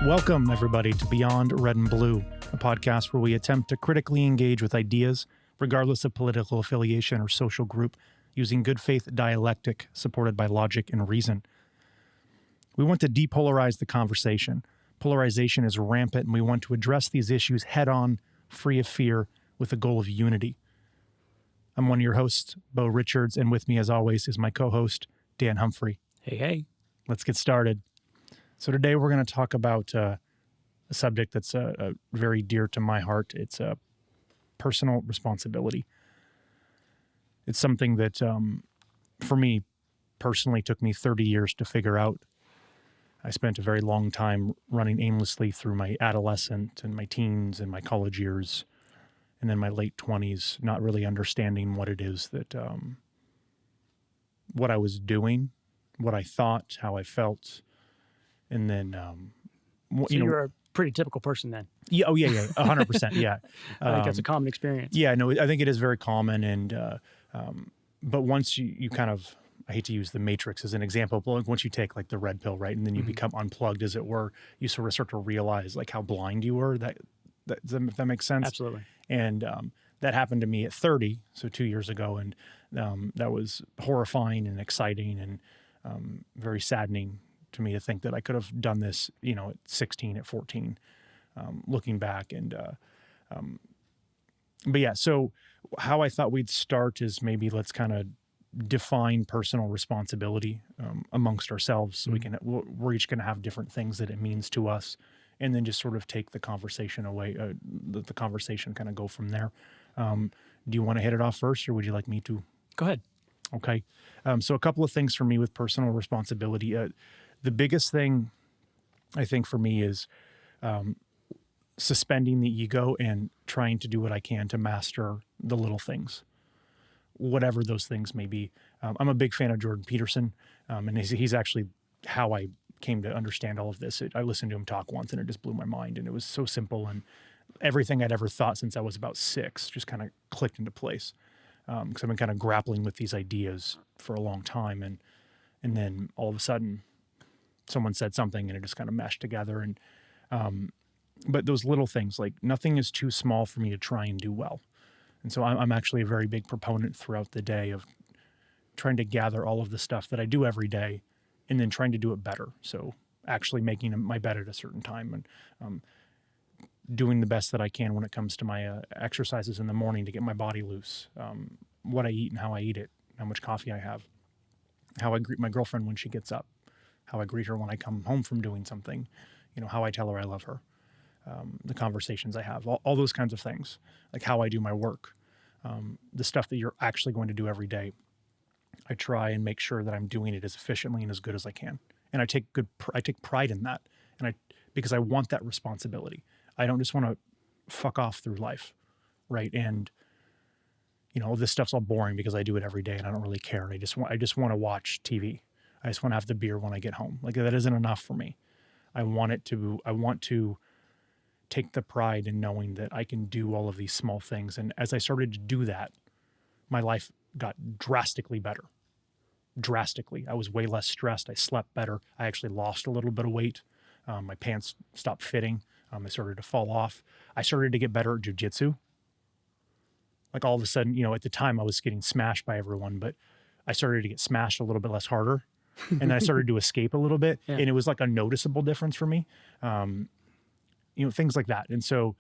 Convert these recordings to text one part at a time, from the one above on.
Welcome, everybody, to Beyond Red and Blue, a podcast where we attempt to critically engage with ideas, regardless of political affiliation or social group, using good faith dialectic supported by logic and reason. We want to depolarize the conversation. Polarization is rampant, and we want to address these issues head-on, free of fear, with the goal of unity. I'm one of your hosts, Beau Richards, and with me, as always, is my co-host, Dan Humphrey. Hey. Let's get started. So today we're going to talk about a subject that's very dear to my heart. It's personal responsibility. It's something that, for me, personally took me 30 years to figure out. I spent a very long time running aimlessly through my adolescent and my teens and my college years, and then my late 20s, not really understanding what it is that, what I was doing, what I thought, how I felt. And then, So you're a pretty typical person then. Yeah. Oh, yeah. 100%. Yeah. I think that's a common experience. Yeah. No, I think it is very common. And, but once you kind of, I hate to use the Matrix as an example, but once you take like the red pill, right, and then you become unplugged, as it were, you sort of start to realize like how blind you were. If that makes sense. Absolutely. And that happened to me at 30, so 2 years ago, and that was horrifying and exciting and very saddening to me to think that I could have done this, at 16, at 14, looking back. And, but yeah, so how I thought we'd start is maybe let's kind of define personal responsibility amongst ourselves. So we're each going to have different things that it means to us, and then just sort of take the conversation away, let the conversation kind of go from there. Do you want to hit it off first, or would you like me to? Go ahead. Okay. So a couple of things for me with personal responsibility. The biggest thing I think for me is suspending the ego and trying to do what I can to master the little things, whatever those things may be. I'm a big fan of Jordan Peterson, and he's actually how I came to understand all of this. I listened to him talk once, and it just blew my mind, and it was so simple, and everything I'd ever thought since I was about 6 just kind of clicked into place, because I've been kind of grappling with these ideas for a long time, and then all of a sudden someone said something and it just kind of meshed together. And but those little things, like nothing is too small for me to try and do well. And so I'm actually a very big proponent throughout the day of trying to gather all of the stuff that I do every day and then trying to do it better. So actually making my bed at a certain time and doing the best that I can when it comes to my exercises in the morning to get my body loose, what I eat and how I eat it, how much coffee I have, how I greet my girlfriend when she gets up, how I greet her when I come home from doing something, how I tell her I love her, the conversations I have, all those kinds of things, like how I do my work, the stuff that you're actually going to do every day. I try and make sure that I'm doing it as efficiently and as good as I can. And I take pride in that. And because I want that responsibility. I don't just want to fuck off through life. Right. And, this stuff's all boring because I do it every day and I don't really care. I just want to watch TV. I just want to have the beer when I get home. Like that isn't enough for me. I want to take the pride in knowing that I can do all of these small things. And as I started to do that, my life got drastically better. Drastically. I was way less stressed. I slept better. I actually lost a little bit of weight. My pants stopped fitting. They started to fall off. I started to get better at jujitsu. Like all of a sudden, at the time I was getting smashed by everyone, but I started to get smashed a little bit less harder. And then I started to escape a little bit. Yeah. And it was like a noticeable difference for me. Things like that. And so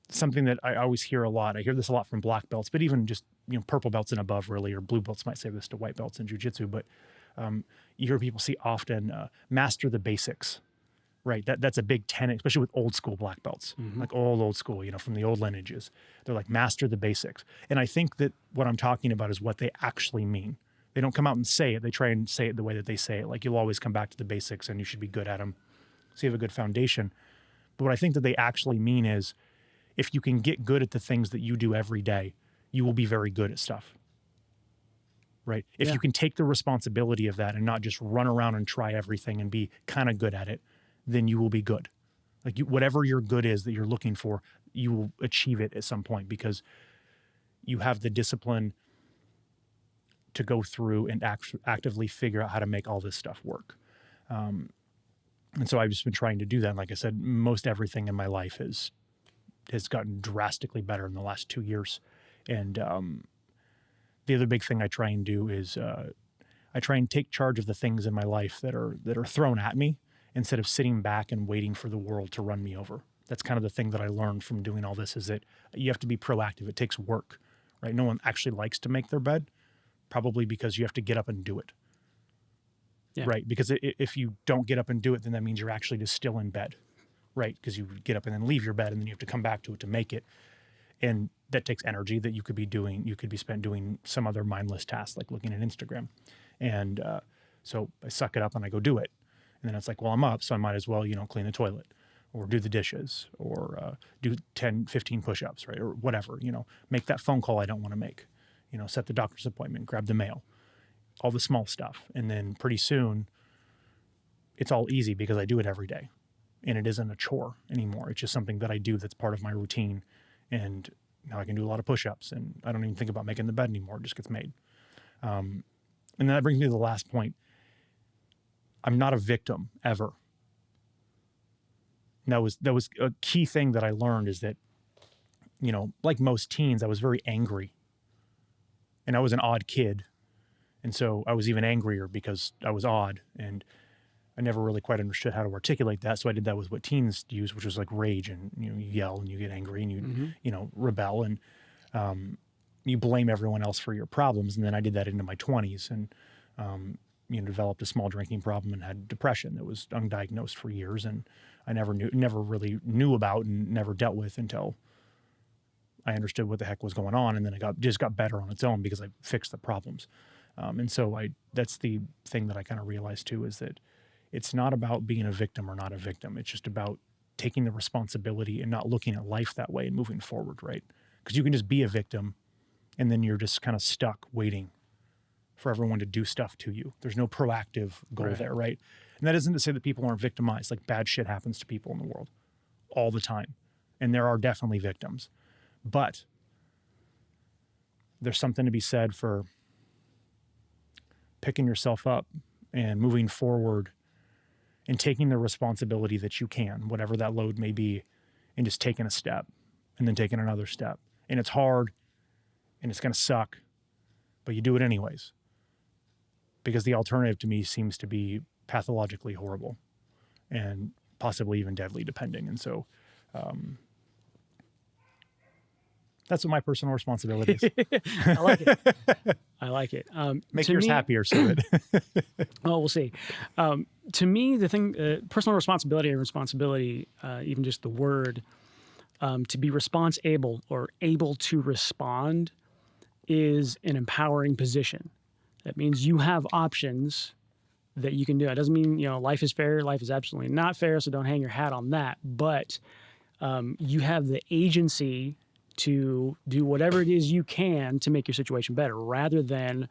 something that I always hear a lot, I hear this a lot from black belts, but even just, purple belts and above really, or blue belts might say this to white belts in jiu-jitsu, but you hear people say often, master the basics, right? That's a big tenet, especially with old school black belts, like old school, from the old lineages. They're like, master the basics. And I think that what I'm talking about is what they actually mean. They don't come out and say it. They try and say it the way that they say it. Like you'll always come back to the basics and you should be good at them. So you have a good foundation. But what I think that they actually mean is if you can get good at the things that you do every day, you will be very good at stuff. Right? If you can take the responsibility of that and not just run around and try everything and be kind of good at it, then you will be good. Like whatever your good is that you're looking for, you will achieve it at some point because you have the discipline to go through and actively figure out how to make all this stuff work. And so I've just been trying to do that. And like I said, most everything in my life has gotten drastically better in the last 2 years. And the other big thing I try and do is I try and take charge of the things in my life that are thrown at me instead of sitting back and waiting for the world to run me over. That's kind of the thing that I learned from doing all this, is that you have to be proactive. It takes work, right? No one actually likes to make their bed, probably because you have to get up and do it. Yeah. Right? Because if you don't get up and do it, then that means you're actually just still in bed, right? Because you get up and then leave your bed, and then you have to come back to it to make it. And that takes energy that you could be spent doing some other mindless task, like looking at Instagram. And so I suck it up and I go do it. And then it's like, well, I'm up, so I might as well, clean the toilet or do the dishes or do 10, 15 push-ups, right? Or whatever, make that phone call I don't want to make, set the doctor's appointment, grab the mail, all the small stuff. And then pretty soon it's all easy because I do it every day, and it isn't a chore anymore. It's just something that I do that's part of my routine. And now I can do a lot of push-ups, and I don't even think about making the bed anymore. It just gets made. And then that brings me to the last point. I'm not a victim ever. And that was a key thing that I learned, is that, like most teens, I was very angry, and I was an odd kid. And so I was even angrier because I was odd, and I never really quite understood how to articulate that. So I did that with what teens use, which was like rage, and you yell and you get angry and you rebel, and you blame everyone else for your problems. And then I did that into my 20s, and developed a small drinking problem and had depression that was undiagnosed for years, and I never really knew about and never dealt with until I understood what the heck was going on. And then it just got better on its own because I fixed the problems. And so that's the thing that I kind of realized too, is that it's not about being a victim or not a victim. It's just about taking the responsibility and not looking at life that way and moving forward, right? Because you can just be a victim and then you're just kind of stuck waiting for everyone to do stuff to you. There's no proactive goal there, right? And that isn't to say that people aren't victimized. Like, bad shit happens to people in the world all the time. And there are definitely victims. But there's something to be said for picking yourself up and moving forward and taking the responsibility that you can, whatever that load may be, and just taking a step and then taking another step. And it's hard and it's going to suck, but you do it anyways. Because the alternative to me seems to be pathologically horrible and possibly even deadly, depending. And so that's what my personal responsibility is. I like it. I like it. Make yours happier, so that. Well, we'll see. To me, the thing, personal responsibility and responsibility, even just the word, to be response-able or able to respond is an empowering position. That means you have options that you can do. It doesn't mean, life is fair. Life is absolutely not fair, so don't hang your hat on that. But you have the agency to do whatever it is you can to make your situation better, rather than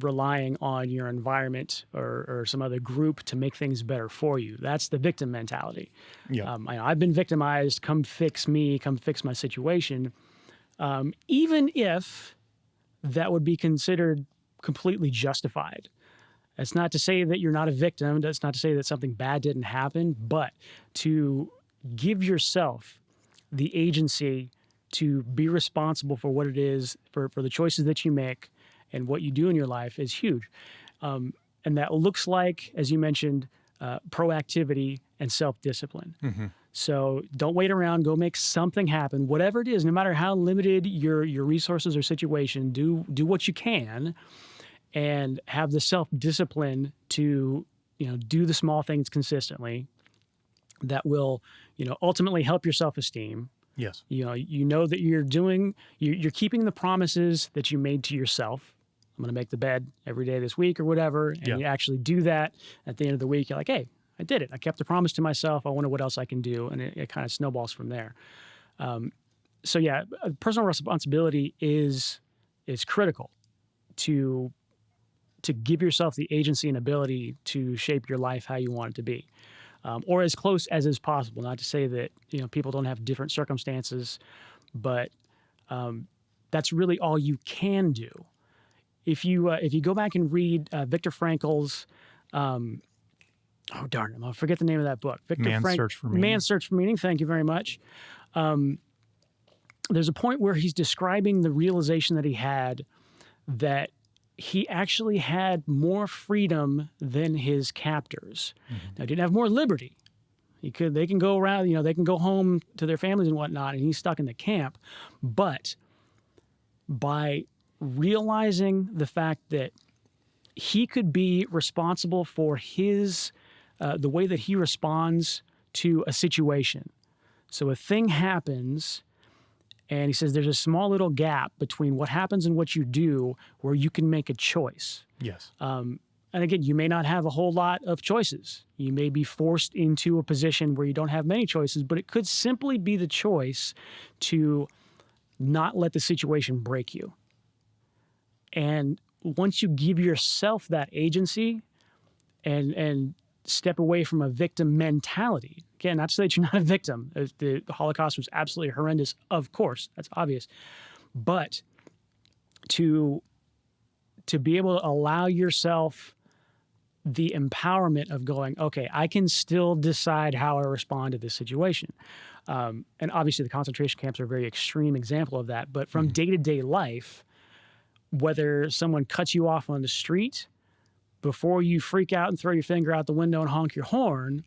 relying on your environment or some other group to make things better for you. That's the victim mentality. Yeah. I've been victimized. Come fix me. Come fix my situation. Even if that would be considered completely justified. That's not to say that you're not a victim. That's not to say that something bad didn't happen, but to give yourself the agency to be responsible for what it is, for the choices that you make and what you do in your life is huge. And that looks like, as you mentioned, proactivity and self-discipline. Mm-hmm. So don't wait around, go make something happen, whatever it is, no matter how limited your resources or situation, do what you can and have the self-discipline to, do the small things consistently that will, ultimately help your self-esteem. Yes. You know that you're keeping the promises that you made to yourself. I'm going to make the bed every day this week or whatever. And you actually do that at the end of the week. You're like, hey, I did it. I kept the promise to myself. I wonder what else I can do. And it kind of snowballs from there. So yeah, personal responsibility is critical to give yourself the agency and ability to shape your life how you want it to be. or as close as is possible. Not to say that people don't have different circumstances, but that's really all you can do. If you go back and read Viktor Frankl's, oh darn it, I'll forget the name of that book. Man's Search for Meaning. Man's Search for Meaning. Thank you very much. There's a point where he's describing the realization that he had that he actually had more freedom than his captors. Now, he didn't have more liberty. They can go around, they can go home to their families and whatnot, and he's stuck in the camp. But by realizing the fact that he could be responsible for the way that he responds to a situation. So a thing happens, and he says there's a small little gap between what happens and what you do where you can make a choice. Yes. And again, you may not have a whole lot of choices. You may be forced into a position where you don't have many choices, but it could simply be the choice to not let the situation break you. And once you give yourself that agency and step away from a victim mentality, again, not to say that you're not a victim. The Holocaust was absolutely horrendous, of course, that's obvious. But to be able to allow yourself the empowerment of going, okay, I can still decide how I respond to this situation. And obviously the concentration camps are a very extreme example of that. But from day-to-day life, whether someone cuts you off on the street, before you freak out and throw your finger out the window and honk your horn,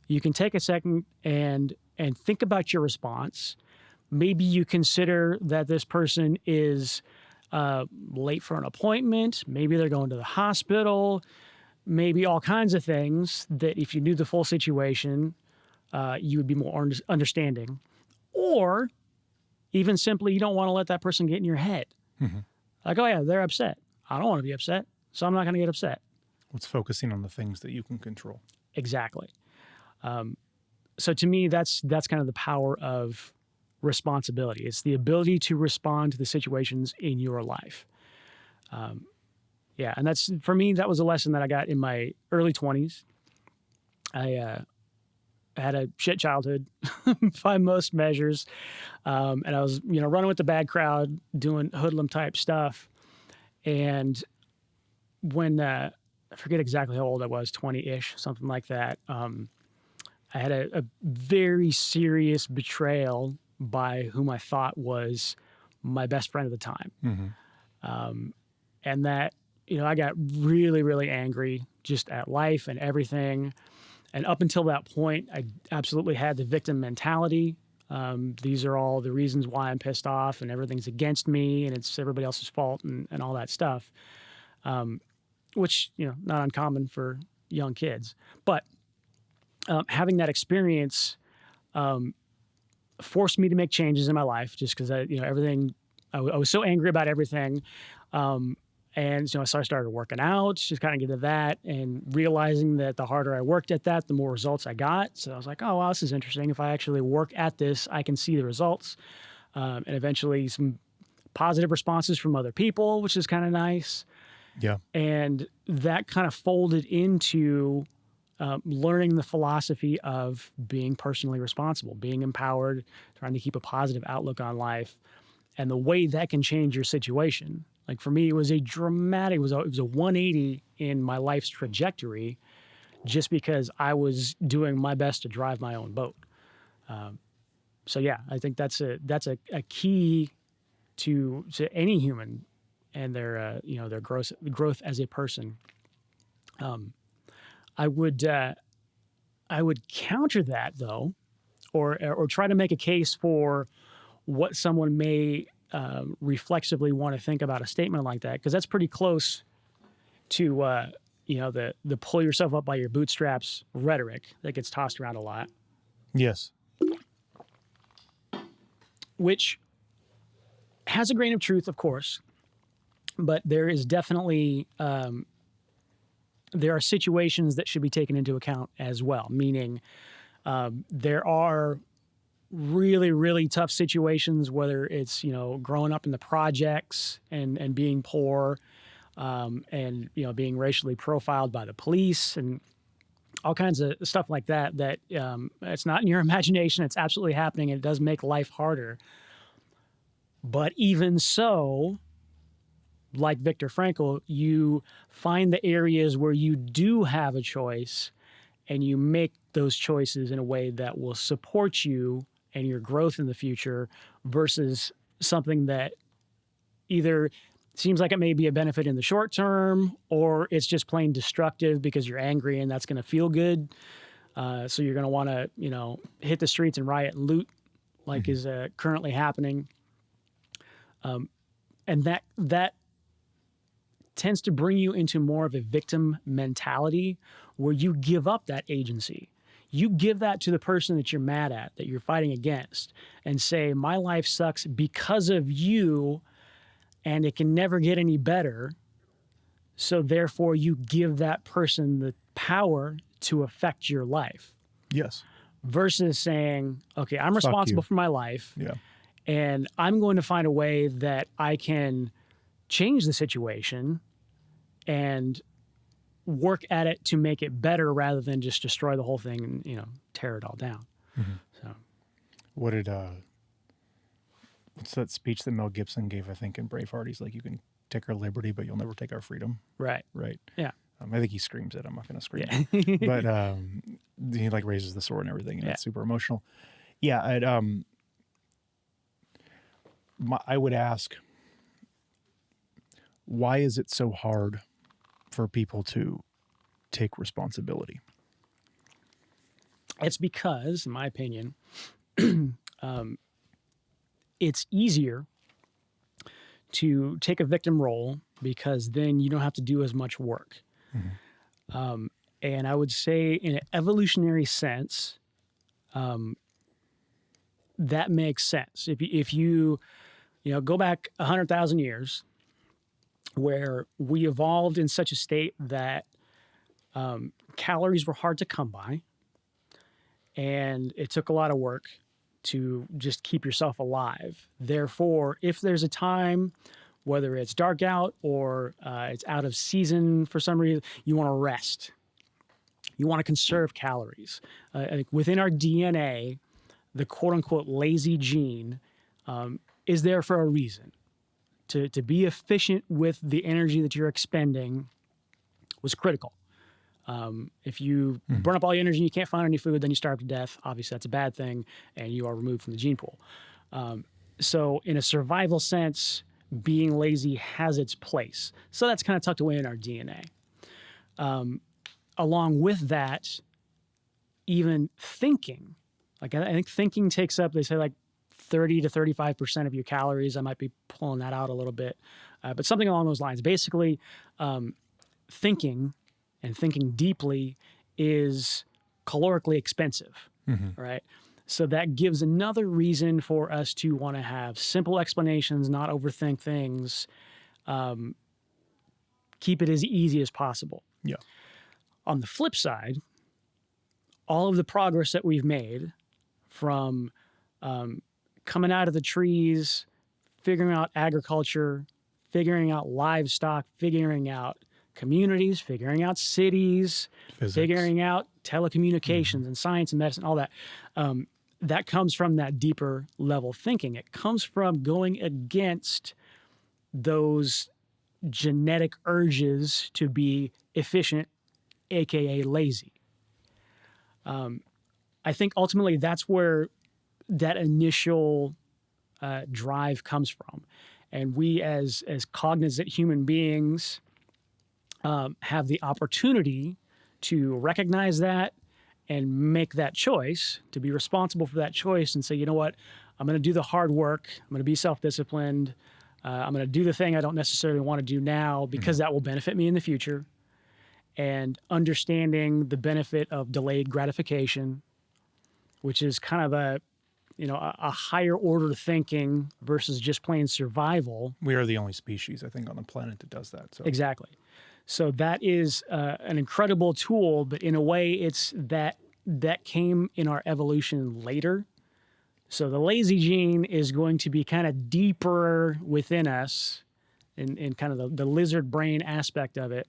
you can take a second and think about your response. Maybe you consider that this person is late for an appointment. Maybe they're going to the hospital. Maybe all kinds of things that if you knew the full situation, you would be more understanding. Or even simply, you don't want to let that person get in your head. Like, oh yeah, they're upset. I don't want to be upset, so I'm not going to get upset. It's focusing on the things that you can control. Exactly. So to me, that's kind of the power of responsibility. It's the ability to respond to the situations in your life. Yeah, and that's, for me, that was a lesson that I got in my early 20s. I had a shit childhood by most measures, and I was, running with the bad crowd, doing hoodlum type stuff. And when I forget exactly how old I was, 20-ish, something like that. I had a very serious betrayal by whom I thought was my best friend at the time. And that, I got really, really angry just at life and everything. And up until that point, I absolutely had the victim mentality. These are all the reasons why I'm pissed off and everything's against me and it's everybody else's fault and all that stuff. Which, not uncommon for young kids. But having that experience forced me to make changes in my life just because everything, I was so angry about everything. And so I started working out, just kind of get into that and realizing that the harder I worked at that, the more results I got. So I was like, oh, wow, this is interesting. If I actually work at this, I can see the results. And eventually some positive responses from other people, which is kind of nice. Yeah. And that kind of folded into learning the philosophy of being personally responsible, being empowered, trying to keep a positive outlook on life, and the way that can change your situation. Like for me, it was a 180 in my life's trajectory just because I was doing my best to drive my own boat. So yeah, I think that's a key to any human and their growth as a person. I would counter that though, or try to make a case for what someone may reflexively want to think about a statement like that, because that's pretty close to the pull yourself up by your bootstraps rhetoric that gets tossed around a lot. Yes. Which has a grain of truth, of course, but there is definitely there are situations that should be taken into account as well. Meaning, there are really, really tough situations, whether it's, growing up in the projects and being poor, and, being racially profiled by the police and all kinds of stuff like that, that it's not in your imagination. It's absolutely happening. And it does make life harder. But even so, like Viktor Frankl, you find the areas where you do have a choice and you make those choices in a way that will support you and your growth in the future versus something that either seems like it may be a benefit in the short term or it's just plain destructive because you're angry and that's going to feel good. So you're going to want to, hit the streets and riot and loot like is currently happening. And that tends to bring you into more of a victim mentality where you give up that agency. You give that to the person that you're mad at, that you're fighting against, and say, my life sucks because of you, and it can never get any better. So therefore, you give that person the power to affect your life. Yes. Versus saying, okay, I'm responsible for my life. Yeah. And I'm going to find a way that I can change the situation and work at it to make it better rather than just destroy the whole thing and, tear it all down. So What did, what's that speech that Mel Gibson gave, I think, in Braveheart? He's like, you can take our liberty, but you'll never take our freedom. Right. Right. Yeah. I think he screams it. I'm not going to scream Yeah. it. But he like raises the sword and everything, and it's super emotional. Yeah. I would ask, why is it so hard for people to take responsibility? It's because, in my opinion, it's easier to take a victim role because then you don't have to do as much work. And I would say in an evolutionary sense, that makes sense. If you go back 100,000 years where we evolved in such a state that calories were hard to come by and it took a lot of work to just keep yourself alive. Therefore, if there's a time, whether it's dark out or it's out of season for some reason, you want to rest. You want to conserve calories. Within our DNA, the quote unquote lazy gene is there for a reason. To be efficient with the energy that you're expending was critical. If you burn up all your energy and you can't find any food, then you starve to death. Obviously, that's a bad thing, and you are removed from the gene pool. So in a survival sense, being lazy has its place. So that's kind of tucked away in our DNA. Along with that, even thinking, like I think thinking takes up, they say like 30 to 35% of your calories. I might be pulling that out a little bit, but something along those lines. Basically, thinking and thinking deeply is calorically expensive, right? So that gives another reason for us to want to have simple explanations, not overthink things, keep it as easy as possible. Yeah. On the flip side, all of the progress that we've made from coming out of the trees, figuring out agriculture, figuring out livestock, figuring out communities, figuring out cities, Physics. figuring out telecommunications and science and medicine, all that. That comes from that deeper level thinking. It comes from going against those genetic urges to be efficient, AKA lazy. I think ultimately that's where that initial drive comes from. And we as cognizant human beings have the opportunity to recognize that and make that choice, to be responsible for that choice and say, you know what, I'm going to do the hard work. I'm going to be self-disciplined. I'm going to do the thing I don't necessarily want to do now because that will benefit me in the future. And understanding the benefit of delayed gratification, which is kind of a higher order thinking versus just plain survival. We are the only species, I think, on the planet that does that. So. Exactly. So that is an incredible tool, but in a way it's that came in our evolution later. So the lazy gene is going to be kind of deeper within us in kind of the lizard brain aspect of it,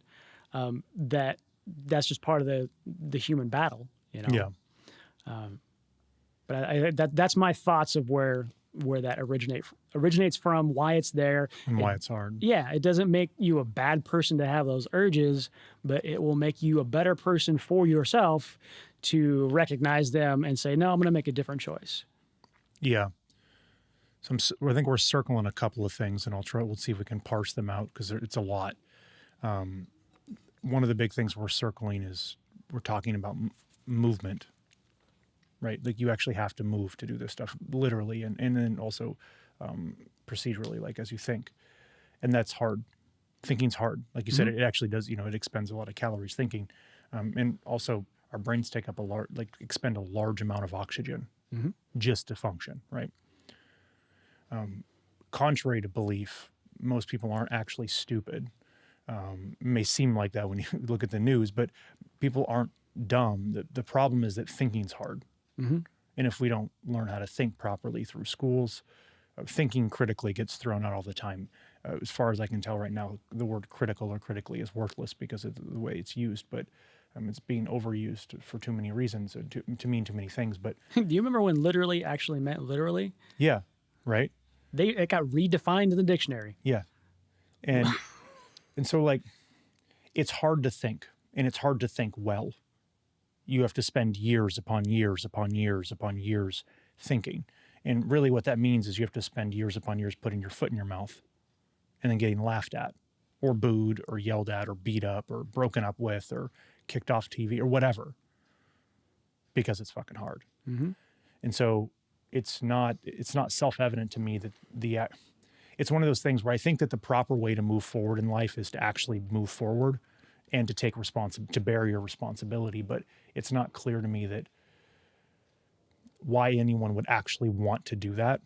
that that's just part of the human battle, you know. Yeah. But that's my thoughts of where that originates from, why it's there, And why it's hard. Yeah, it doesn't make you a bad person to have those urges, but it will make you a better person for yourself to recognize them and say, no, I'm going to make a different choice. Yeah. So I think we're circling a couple of things, and we'll see if we can parse them out because it's a lot. One of the big things we're circling is we're talking about movement, right? Like you actually have to move to do this stuff literally, and then also procedurally, like as you think. And that's hard. Thinking's hard. Like you said, it actually does, it expends a lot of calories thinking. And also our brains expend a large amount of oxygen just to function, right? Contrary to belief, most people aren't actually stupid. It may seem like that when you look at the news, but people aren't dumb. The problem is that thinking's hard. And if we don't learn how to think properly through schools, thinking critically gets thrown out all the time. As far as I can tell right now, the word critical or critically is worthless because of the way it's used, but it's being overused for too many reasons, to mean too many things. But do you remember when literally actually meant literally? Yeah, right? It got redefined in the dictionary. Yeah. And so like it's hard to think, and it's hard to think well. You have to spend years upon years upon years upon years thinking. And really what that means is you have to spend years upon years putting your foot in your mouth and then getting laughed at or booed or yelled at or beat up or broken up with or kicked off TV or whatever, because it's fucking hard. And so it's not self-evident to me that it's one of those things where I think that the proper way to move forward in life is to actually move forward and to take to bear your responsibility. But it's not clear to me that why anyone would actually want to do that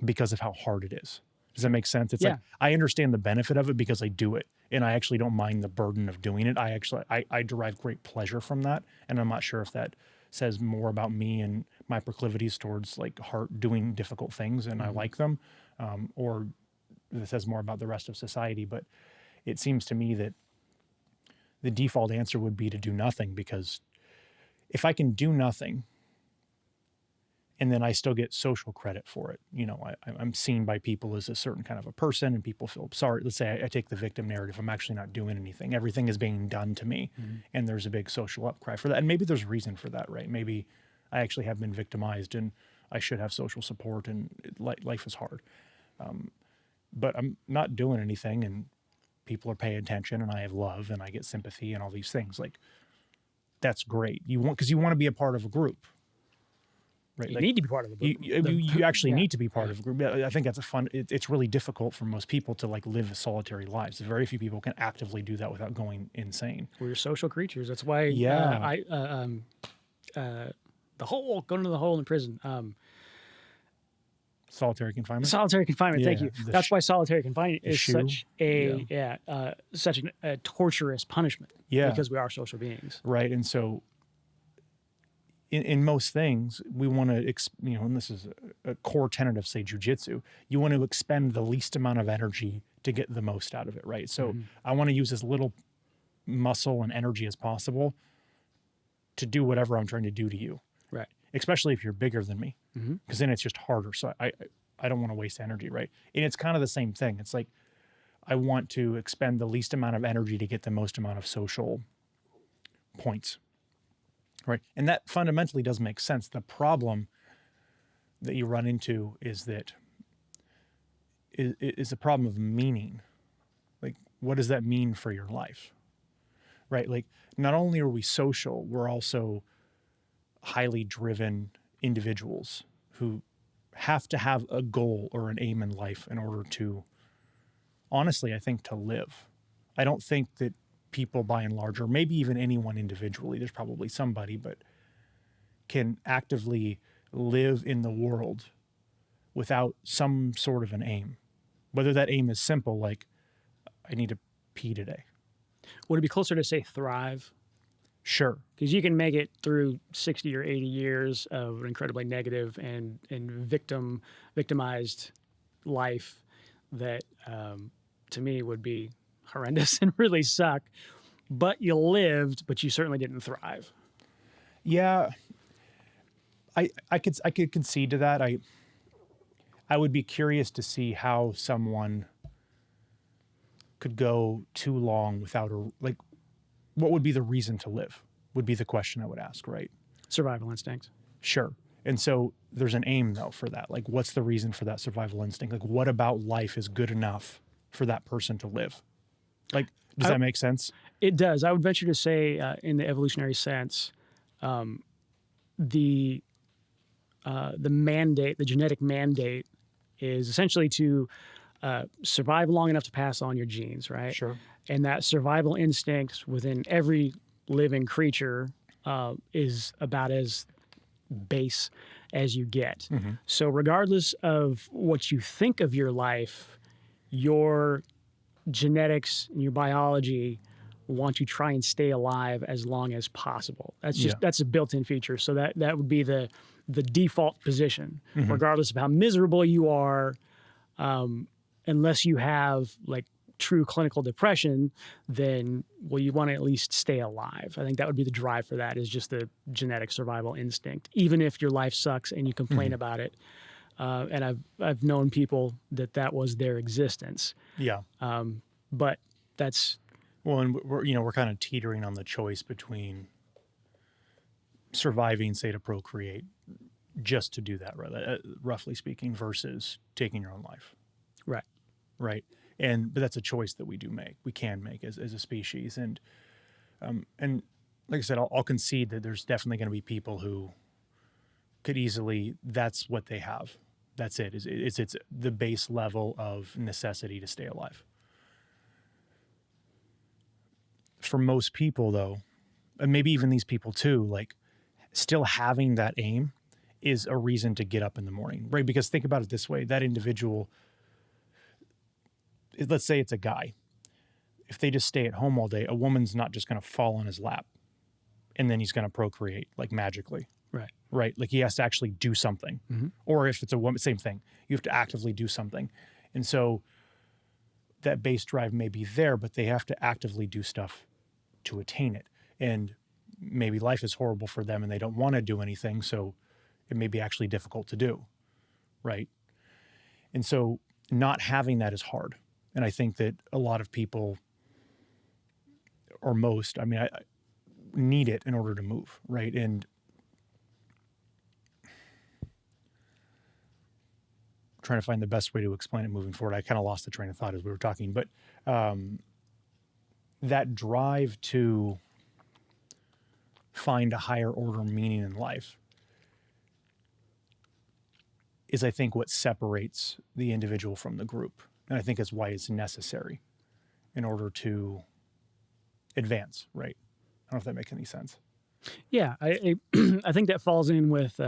because of how hard it is. Does that make sense? It's like, I understand the benefit of it because I do it, and I actually don't mind the burden of doing it. I derive great pleasure from that. And I'm not sure if that says more about me and my proclivities towards like doing difficult things and I like them, or it says more about the rest of society. But it seems to me that the default answer would be to do nothing, because if I can do nothing and then I still get social credit for it, I'm seen by people as a certain kind of a person, and people feel sorry. Let's say I take the victim narrative. I'm actually not doing anything. Everything is being done to me. And there's a big social outcry for that. And maybe there's reason for that, right? Maybe I actually have been victimized and I should have social support, and life is hard. But I'm not doing anything, and people are paying attention, and I have love and I get sympathy and all these things. Like, that's great. Because you want to be a part of a group. Right? You need to be part of the group. You actually need to be part of a group. I think that's it's really difficult for most people to like live solitary lives. Very few people can actively do that without going insane. We're social creatures. That's why going to the hole in prison. Solitary confinement. Solitary confinement. Thank you. That's why solitary confinement is such a torturous punishment. Yeah, because we are social beings. Right, and so in most things, we want to, and this is a core tenet of, say, jujitsu, you want to expend the least amount of energy to get the most out of it, right? So I want to use as little muscle and energy as possible to do whatever I'm trying to do to you. Right. Especially if you're bigger than me, because then it's just harder. So I don't want to waste energy, right? And it's kind of the same thing. It's like I want to expend the least amount of energy to get the most amount of social points. Right. And that fundamentally does make sense. The problem that you run into is a problem of meaning. Like, what does that mean for your life? Right. Like, not only are we social, we're also highly driven individuals who have to have a goal or an aim in life in order to, honestly, I think, to live. I don't think that people by and large, or maybe even anyone individually, there's probably somebody, but can actively live in the world without some sort of an aim. Whether that aim is simple, like, I need to pee today. Would it be closer to say thrive? Sure. Because you can make it through 60 or 80 years of an incredibly negative and victimized life that, to me, would be horrendous and really suck. but you lived, but you certainly didn't thrive. Yeah, I could concede to that. I would be curious to see how someone could go too long without like, what would be the reason to live would be the question I would ask, right? Survival instinct. Sure. And so there's an aim though for that. Like, what's the reason for that survival instinct? Like, what about life is good enough for that person to live? Like, does that make sense? It does. I would venture to say, in the evolutionary sense, the mandate, the genetic mandate, is essentially to survive long enough to pass on your genes, right? Sure. And that survival instinct within every living creature is about as base as you get. So regardless of what you think of your life, your genetics and your biology want to try and stay alive as long as possible. That's just that's a built-in feature. So that would be the default position, regardless of how miserable you are, unless you have like true clinical depression, then you want to at least stay alive. I think that would be the drive for that, is just the genetic survival instinct, even if your life sucks and you complain about it. And I've known people that was their existence. Yeah. But that's, well, and we're kind of teetering on the choice between surviving, say, to procreate, just to do that, roughly speaking, versus taking your own life. right. Right. But that's a choice that we can make as a species. And like I said, I'll concede that there's definitely going to be people who could easily, that's what they have. That's it. It's the base level of necessity to stay alive. For most people though, and maybe even these people too, like still having that aim is a reason to get up in the morning, right? Because think about it this way, that individual, let's say it's a guy. If they just stay at home all day, a woman's not just going to fall on his lap and then he's going to procreate like magically. Right. Right. Like he has to actually do something. Or if it's a woman, same thing. You have to actively do something. And so that base drive may be there, but they have to actively do stuff to attain it. And maybe life is horrible for them and they don't want to do anything. So it may be actually difficult to do. Right. And so not having that is hard. And I think that a lot of people, or most, I need it in order to move, right? And trying to find the best way to explain it moving forward. I kind of lost the train of thought as we were talking, but that drive to find a higher order meaning in life is, I think, what separates the individual from the group. And I think is why it's necessary in order to advance, right? I don't know if that makes any sense. Yeah. I think that falls in with,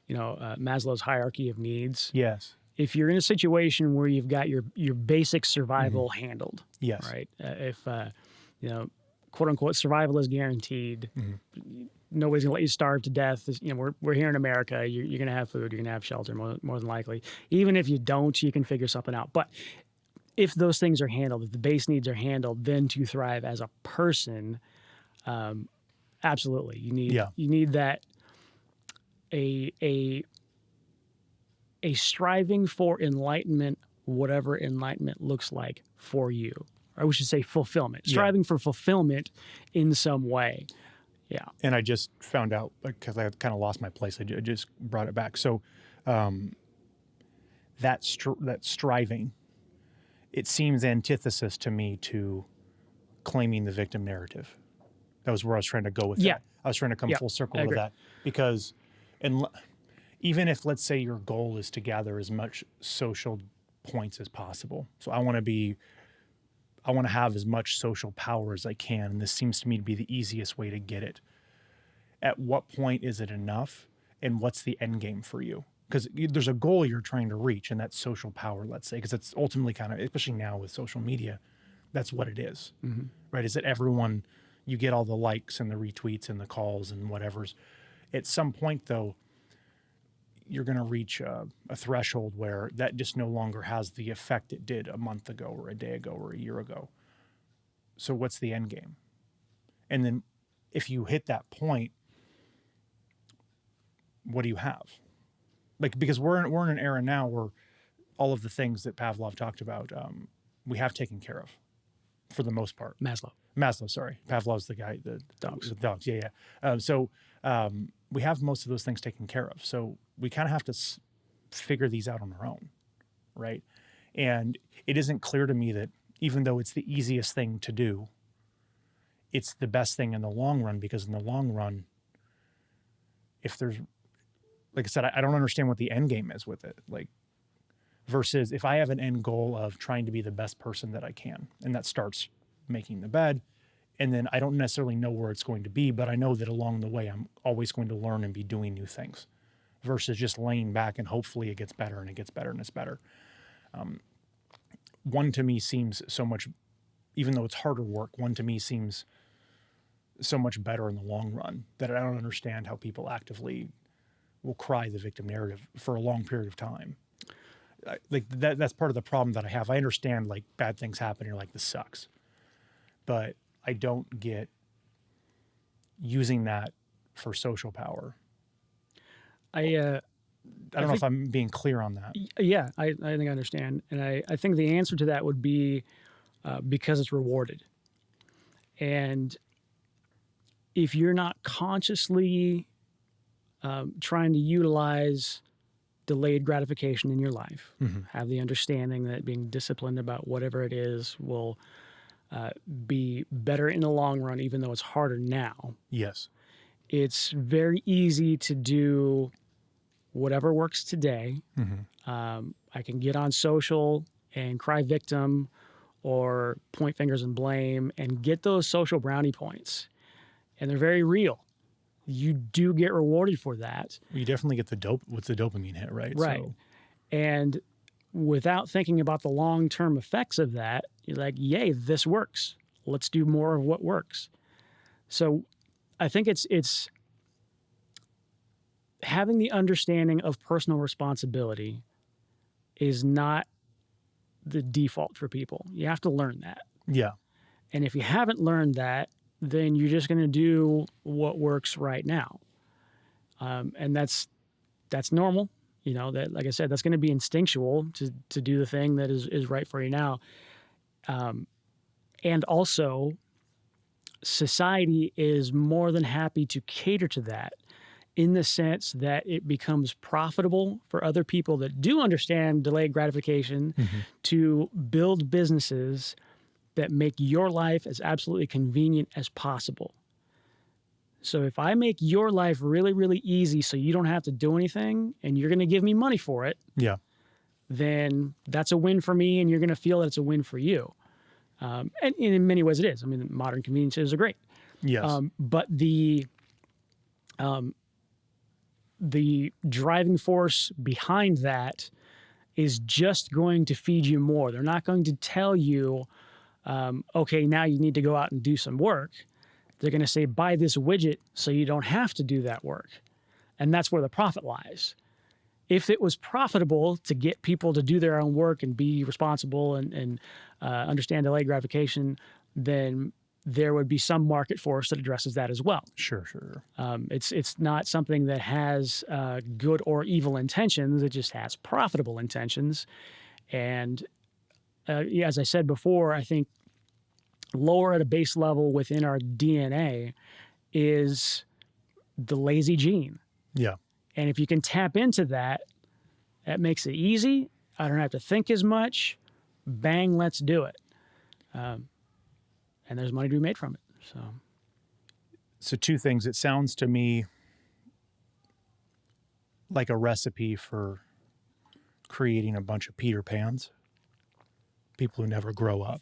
Maslow's hierarchy of needs. Yes. If you're in a situation where you've got your basic survival handled, Yes. right? If quote unquote survival is guaranteed, nobody's gonna let you starve to death. We're here in America. You're gonna have food. You're gonna have shelter more than likely. Even if you don't, you can figure something out. But if those things are handled, if the base needs are handled, then to thrive as a person, absolutely, you need that a striving for enlightenment, whatever enlightenment looks like for you. Or we should say fulfillment. Striving for fulfillment in some way. Yeah. And I just found out, because I kind of lost my place, I just brought it back. So that striving, it seems antithesis to me to claiming the victim narrative. That was where I was trying to go with that. I was trying to come full circle to that. Because even if, let's say, your goal is to gather as much social points as possible. So I want to have as much social power as I can. And this seems to me to be the easiest way to get it. At what point is it enough? And what's the end game for you? Because there's a goal you're trying to reach, and that's social power, let's say, because it's ultimately kind of, especially now with social media, that's what it is, right? Is that everyone, you get all the likes and the retweets and the calls and whatever's. At some point, though, you're going to reach a threshold where that just no longer has the effect it did a month ago or a day ago or a year ago. So what's the end game? And then if you hit that point, what do you have? Like, because we're in an era now where all of the things that Pavlov talked about, we have taken care of for the most part. Maslow, sorry. Pavlov's the guy, the dogs. Yeah. We have most of those things taken care of. So we kind of have to figure these out on our own, right? And it isn't clear to me that even though it's the easiest thing to do, it's the best thing in the long run, because in the long run, if there's, like I said, I don't understand what the end game is with it. Like, versus if I have an end goal of trying to be the best person that I can, and that starts making the bed, and then I don't necessarily know where it's going to be, but I know that along the way, I'm always going to learn and be doing new things, versus just laying back and hopefully it gets better and it gets better and it's better. One to me seems so much, even though it's harder work, one to me seems so much better in the long run, that I don't understand how people actively will cry the victim narrative for a long period of time. Like that's part of the problem that I have. I understand, like, bad things happen, you're like, this sucks. But I don't get using that for social power. I don't know if I'm being clear on that. Yeah, I think I understand. And I think the answer to that would be because it's rewarded. And if you're not consciously trying to utilize delayed gratification in your life, have the understanding that being disciplined about whatever it is will be better in the long run, even though it's harder now. Yes. It's very easy to do whatever works today. I can get on social and cry victim or point fingers and blame and get those social brownie points. And they're very real. You do get rewarded for that. You definitely get the dopamine hit, right? Right. So. And without thinking about the long-term effects of that, you're like, yay, this works. Let's do more of what works. So I think it's having the understanding of personal responsibility is not the default for people. You have to learn that. Yeah. And if you haven't learned that, then you're just going to do what works right now. And that's normal. You know, that, like I said, that's going to be instinctual to do the thing that is right for you now. And also, society is more than happy to cater to that, in the sense that it becomes profitable for other people that do understand delayed gratification to build businesses that make your life as absolutely convenient as possible. So if I make your life really, really easy so you don't have to do anything and you're going to give me money for it, yeah, then that's a win for me, and you're going to feel that it's a win for you. And in many ways it is. I mean, modern conveniences are great. Yes. But the driving force behind that is just going to feed you more. They're not going to tell you, okay, now you need to go out and do some work. They're going to say, buy this widget so you don't have to do that work. And that's where the profit lies. If it was profitable to get people to do their own work and be responsible and understand delayed gratification, then there would be some market force that addresses that as well. Sure. It's not something that has good or evil intentions. It just has profitable intentions. And as I said before, I think lower at a base level within our DNA is the lazy gene. Yeah. And if you can tap into that, that makes it easy. I don't have to think as much. Bang, let's do it. And there's money to be made from it. So two things. It sounds to me like a recipe for creating a bunch of Peter Pans, people who never grow up.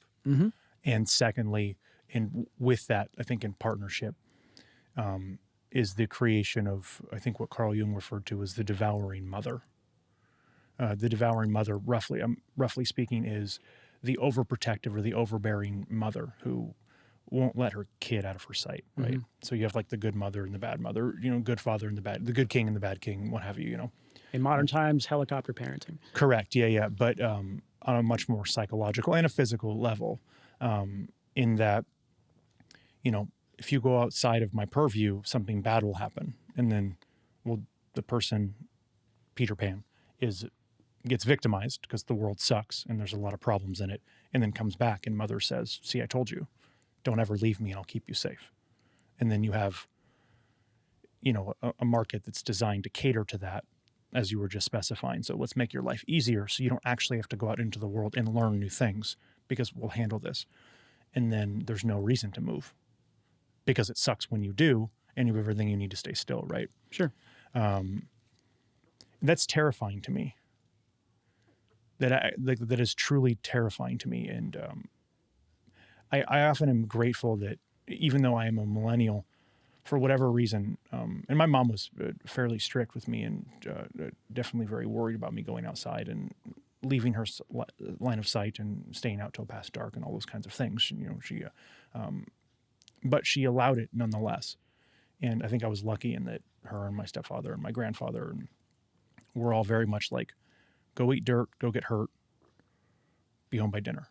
And secondly, and with that, I think in partnership, is the creation of, I think what Carl Jung referred to as the devouring mother. The devouring mother, roughly speaking, is the overprotective or the overbearing mother who won't let her kid out of her sight, right? So you have like the good mother and the bad mother, good father and the good king and the bad king, what have you, In modern times, helicopter parenting. Correct, yeah. But on a much more psychological and a physical level, in that, if you go outside of my purview, something bad will happen. And then, well, the person, Peter Pan, gets victimized because the world sucks and there's a lot of problems in it, and then comes back and mother says, see, I told you, don't ever leave me and I'll keep you safe. And then you have, a market that's designed to cater to that, as you were just specifying. So let's make your life easier so you don't actually have to go out into the world and learn new things because we'll handle this. And then there's no reason to move because it sucks when you do and you have everything you need to stay still, right? Sure. That's terrifying to me. That is truly terrifying to me. And I often am grateful that even though I am a millennial, for whatever reason, and my mom was fairly strict with me and definitely very worried about me going outside and leaving her line of sight and staying out till past dark and all those kinds of things. But she allowed it nonetheless. And I think I was lucky in that her and my stepfather and my grandfather were all very much like, go eat dirt, go get hurt, be home by dinner.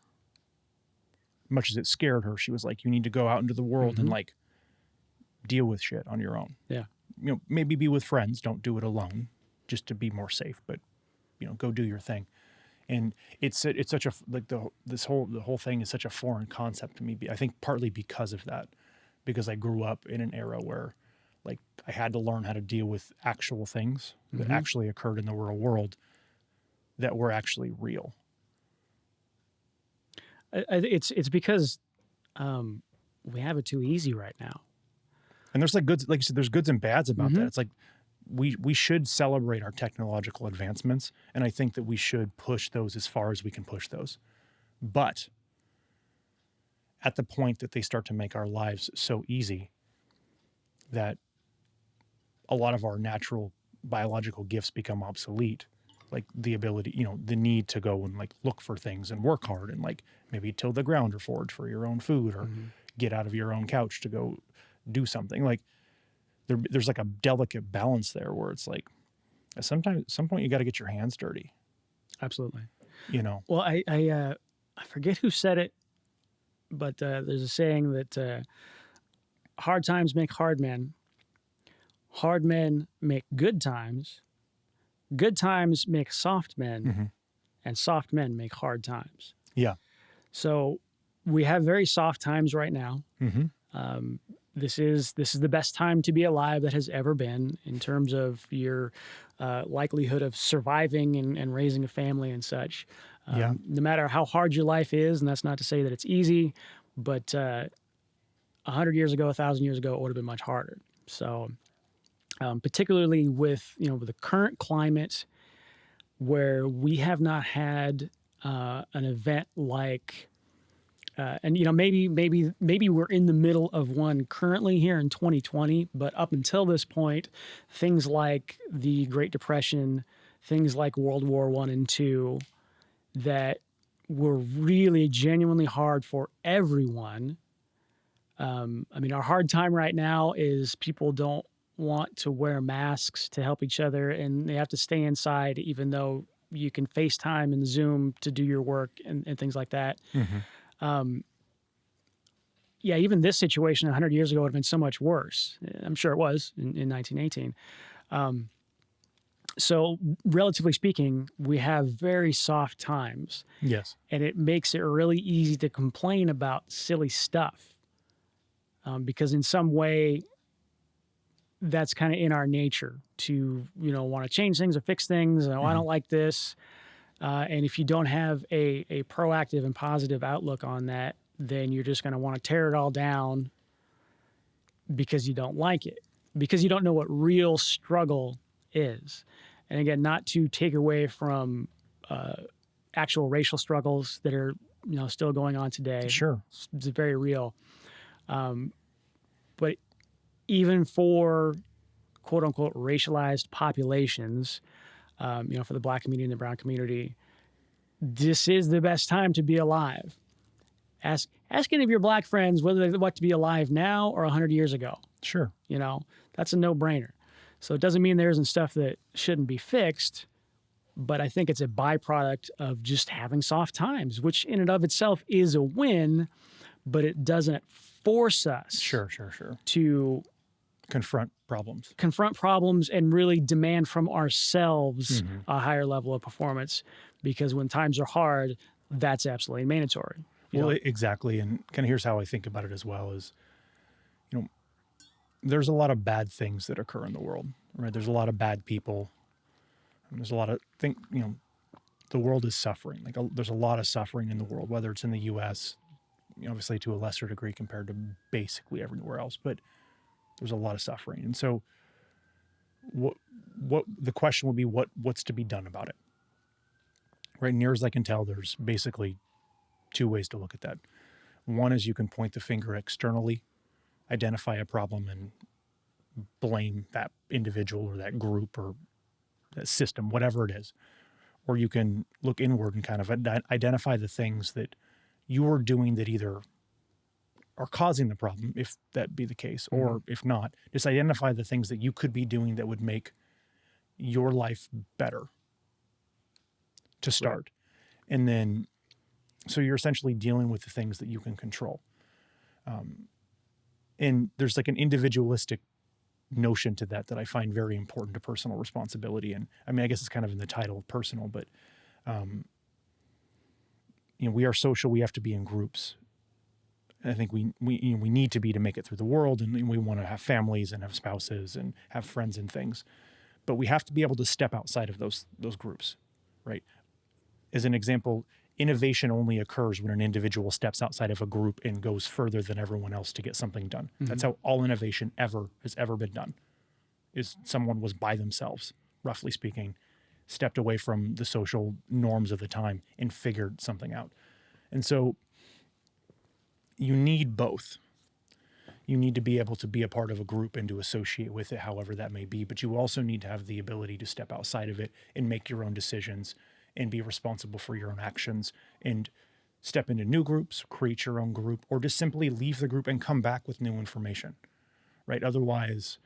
Much as it scared her, she was like, you need to go out into the world and like deal with shit on your own. Yeah. Maybe be with friends, don't do it alone, just to be more safe, but go do your thing. And it's such a, like the whole thing is such a foreign concept to me. I think partly because of that, because I grew up in an era where like I had to learn how to deal with actual things that actually occurred in the real world that were actually real. It's because we have it too easy right now. And there's like goods, like you said, there's goods and bads about that. It's like we should celebrate our technological advancements, and I think that we should push those as far as we can push those. But at the point that they start to make our lives so easy that a lot of our natural biological gifts become obsolete, like the ability, the need to go and like look for things and work hard and like maybe till the ground or forage for your own food or get out of your own couch to go do something. Like there's like a delicate balance there where it's like at some point you got to get your hands dirty. Absolutely. Well, I forget who said it, but there's a saying that hard times make hard men make good times make soft men, and soft men make hard times. Yeah. So we have very soft times right now. This is the best time to be alive that has ever been in terms of your likelihood of surviving and raising a family and such. No matter how hard your life is, and that's not to say that it's easy, but 100 years ago, 1,000 years ago, it would have been much harder. So particularly with the current climate where we have not had an event like and maybe we're in the middle of one currently here in 2020, but up until this point, things like the Great Depression, things like World War I and II, that were really genuinely hard for everyone. Our hard time right now is people don't want to wear masks to help each other, and they have to stay inside, even though you can FaceTime and Zoom to do your work and things like that. Even this situation 100 years ago would have been so much worse. I'm sure it was in 1918. So relatively speaking, we have very soft times. Yes. And it makes it really easy to complain about silly stuff because in some way that's kind of in our nature to, want to change things or fix things. I don't like this. And if you don't have a proactive and positive outlook on that, then you're just going to want to tear it all down because you don't like it, because you don't know what real struggle is. And again, not to take away from actual racial struggles that are, still going on today. Sure. It's very real. But even for quote unquote racialized populations, for the Black community and the brown community, this is the best time to be alive. Ask any of your Black friends whether they want to be alive now or 100 years ago. Sure. That's a no-brainer. So it doesn't mean there isn't stuff that shouldn't be fixed, but I think it's a byproduct of just having soft times, which in and of itself is a win, but it doesn't force us Sure. to Confront problems. confront problems and really demand from ourselves Mm-hmm. a higher level of performance, because when times are hard, that's absolutely mandatory. Well, exactly. And kind of here's how I think about it as well is, there's a lot of bad things that occur in the world, right? There's a lot of bad people. And there's a lot of the world is suffering. There's a lot of suffering in the world, whether it's in the U.S., obviously to a lesser degree compared to basically everywhere else, but there's a lot of suffering. And so what the question would be, what's to be done about it? Right. Near as I can tell, there's basically two ways to look at that. One is you can point the finger externally, identify a problem, and blame that individual or that group or that system, whatever it is. Or you can look inward and kind of identify the things that you are doing that either are causing the problem, if that be the case, or if not, just identify the things that you could be doing that would make your life better to start. Right. And then, so you're essentially dealing with the things that you can control. And there's like an individualistic notion to that I find very important to personal responsibility. And I mean, I guess it's kind of in the title of personal, but we are social. We have to be in groups. And I think we need to be to make it through the world, and we want to have families and have spouses and have friends and things. But we have to be able to step outside of those groups, right? As an example, innovation only occurs when an individual steps outside of a group and goes further than everyone else to get something done. Mm-hmm. That's how all innovation has ever been done, is someone was by themselves, roughly speaking, stepped away from the social norms of the time and figured something out. And so you need both. You need to be able to be a part of a group and to associate with it, however that may be, but you also need to have the ability to step outside of it and make your own decisions and be responsible for your own actions and step into new groups, create your own group, or just simply leave the group and come back with new information, right? Otherwise,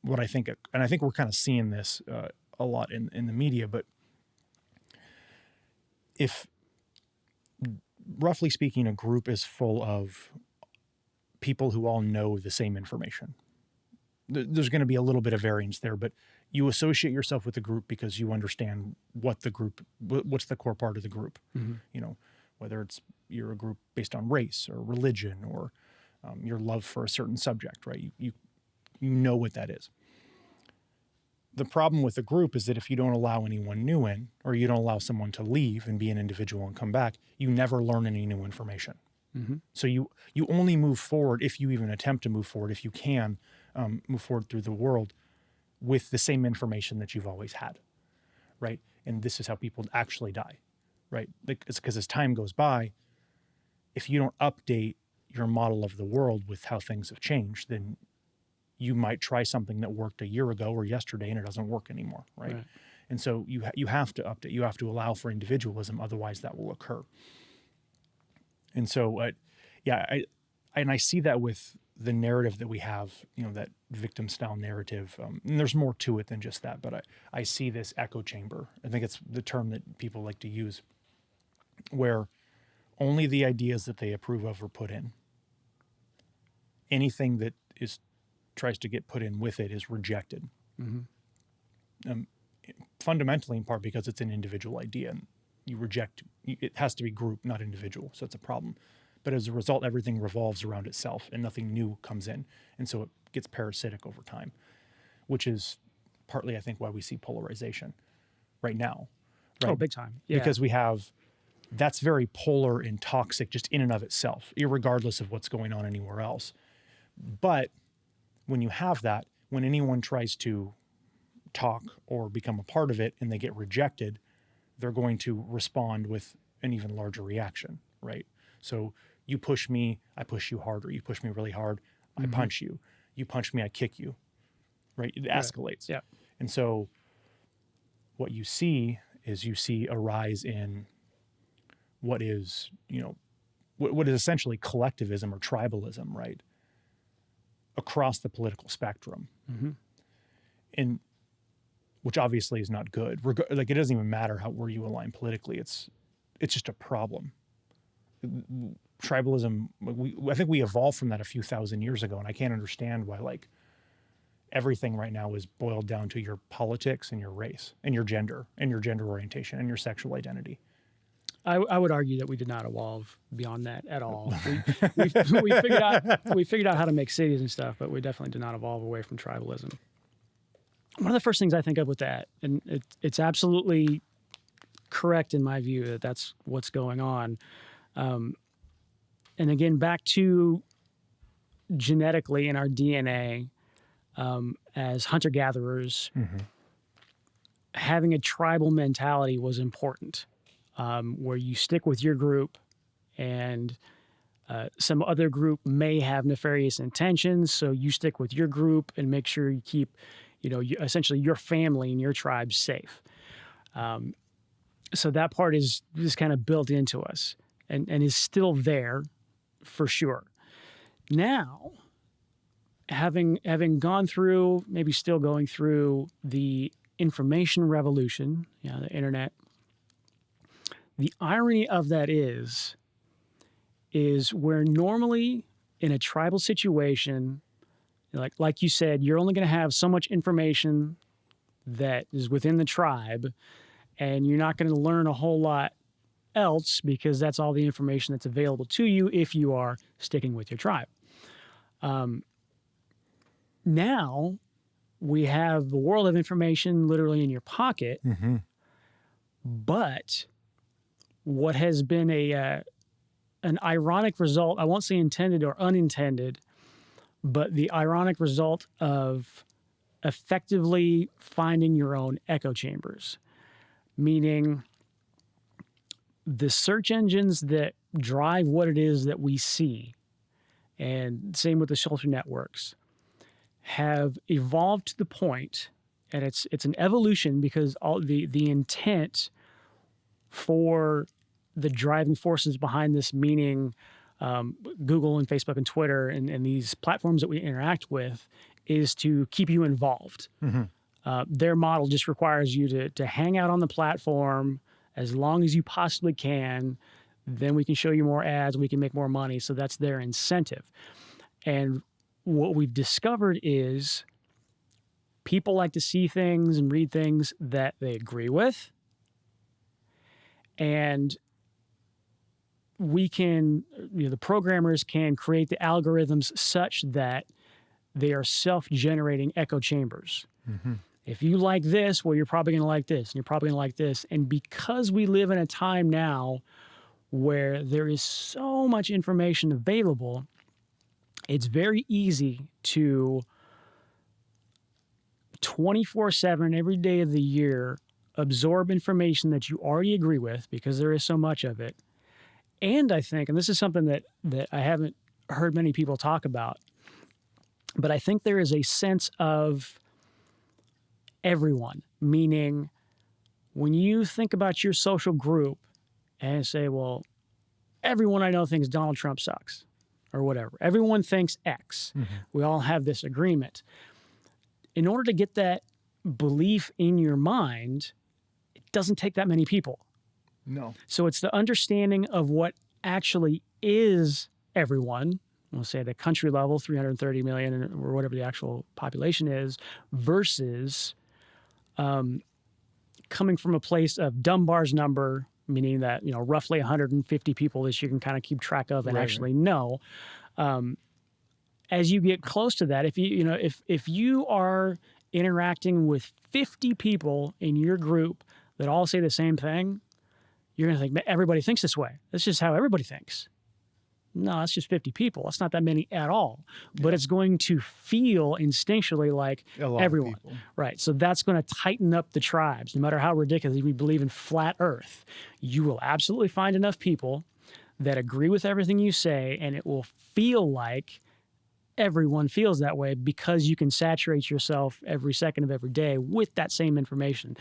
what I think, and I think we're kind of seeing this a lot in the media, but if, roughly speaking, a group is full of people who all know the same information, there's going to be a little bit of variance there, but you associate yourself with the group because you understand what's the core part of the group. Mm-hmm. Whether you're a group based on race or religion or your love for a certain subject, right? You know what that is. The problem with a group is that if you don't allow anyone new in, or you don't allow someone to leave and be an individual and come back, you never learn any new information. Mm-hmm. So you only move forward, if you even attempt to move forward, if you can move forward through the world with the same information that you've always had, right? And this is how people actually die, right? It's because as time goes by, if you don't update your model of the world with how things have changed, then you might try something that worked a year ago or yesterday and it doesn't work anymore, right? And so you have to update. You have to allow for individualism, otherwise that will occur. And so, I see that with the narrative that we have, that victim style narrative. And there's more to it than just that, but I see this echo chamber. I think it's the term that people like to use, where only the ideas that they approve of are put in. Anything that tries to get put in with it is rejected. Mm-hmm. Fundamentally, in part because it's an individual idea, and it has to be group, not individual. So it's a problem. But as a result, everything revolves around itself and nothing new comes in. And so it gets parasitic over time, which is partly, I think, why we see polarization right now. Right? Oh, big time. Yeah. Because that's very polar and toxic just in and of itself, irregardless of what's going on anywhere else. But when you have that, when anyone tries to talk or become a part of it and they get rejected, they're going to respond with an even larger reaction, right? So you push me, I push you harder. You push me really hard, I punch you. You punch me, I kick you, right? It escalates. Yeah. And so what you see is a rise in what is, what is essentially collectivism or tribalism, right? Across the political spectrum. Mm-hmm. And which obviously is not good. It doesn't even matter where you align politically. It's just a problem. tribalism, I think we evolved from that a few thousand years ago, and I can't understand why like everything right now is boiled down to your politics and your race and your gender orientation and your sexual identity. I would argue that we did not evolve beyond that at all. We figured out how to make cities and stuff, but we definitely did not evolve away from tribalism. One of the first things I think of with that, and it's absolutely correct in my view that that's what's going on. And again, back to genetically in our DNA, as hunter-gatherers, having a tribal mentality was important, where you stick with your group and some other group may have nefarious intentions, so you stick with your group and make sure you keep, essentially your family and your tribe safe. So that part is just kind of built into us and is still there for sure. Now, having gone through, maybe still going through the information revolution, the internet, the irony of that is where normally in a tribal situation, like you said, you're only going to have so much information that is within the tribe, and you're not going to learn a whole lot else because that's all the information that's available to you if you are sticking with your tribe. Now we have the world of information literally in your pocket, but what has been an ironic result, I won't say intended or unintended, but the ironic result of effectively finding your own echo chambers, meaning the search engines that drive what it is that we see, and same with the social networks, have evolved to the point, and it's an evolution because all the intent for the driving forces behind this, meaning Google and Facebook and Twitter and these platforms that we interact with, is to keep you involved. Their model just requires you to hang out on the platform as long as you possibly can. Then we can show you more ads, we can make more money. So that's their incentive. And what we've discovered is people like to see things and read things that they agree with. And we can, the programmers can create the algorithms such that they are self-generating echo chambers. If you like this, well, you're probably going to like this, and you're probably going to like this. And because we live in a time now where there is so much information available, it's very easy to 24/7, every day of the year, absorb information that you already agree with because there is so much of it. And I think, and this is something that I haven't heard many people talk about, but I think there is a sense of everyone, meaning when you think about your social group and say, well, everyone I know thinks Donald Trump sucks or whatever. Everyone thinks X. We all have this agreement. In order to get that belief in your mind, it doesn't take that many people. No. So it's the understanding of what actually is everyone, we'll say at a country level, 330 million or whatever the actual population is, versus coming from a place of Dunbar's number, meaning that, roughly 150 people that you can kind of keep track of and actually know. As you get close to that, if you are interacting with 50 people in your group that all say the same thing, you're going to think, everybody thinks this way. That's just how everybody thinks. No, that's just 50 people. That's not that many at all. But it's going to feel instinctually like everyone. Right. So that's going to tighten up the tribes. No matter how ridiculous we believe in flat Earth, you will absolutely find enough people that agree with everything you say, and it will feel like everyone feels that way because you can saturate yourself every second of every day with that same information.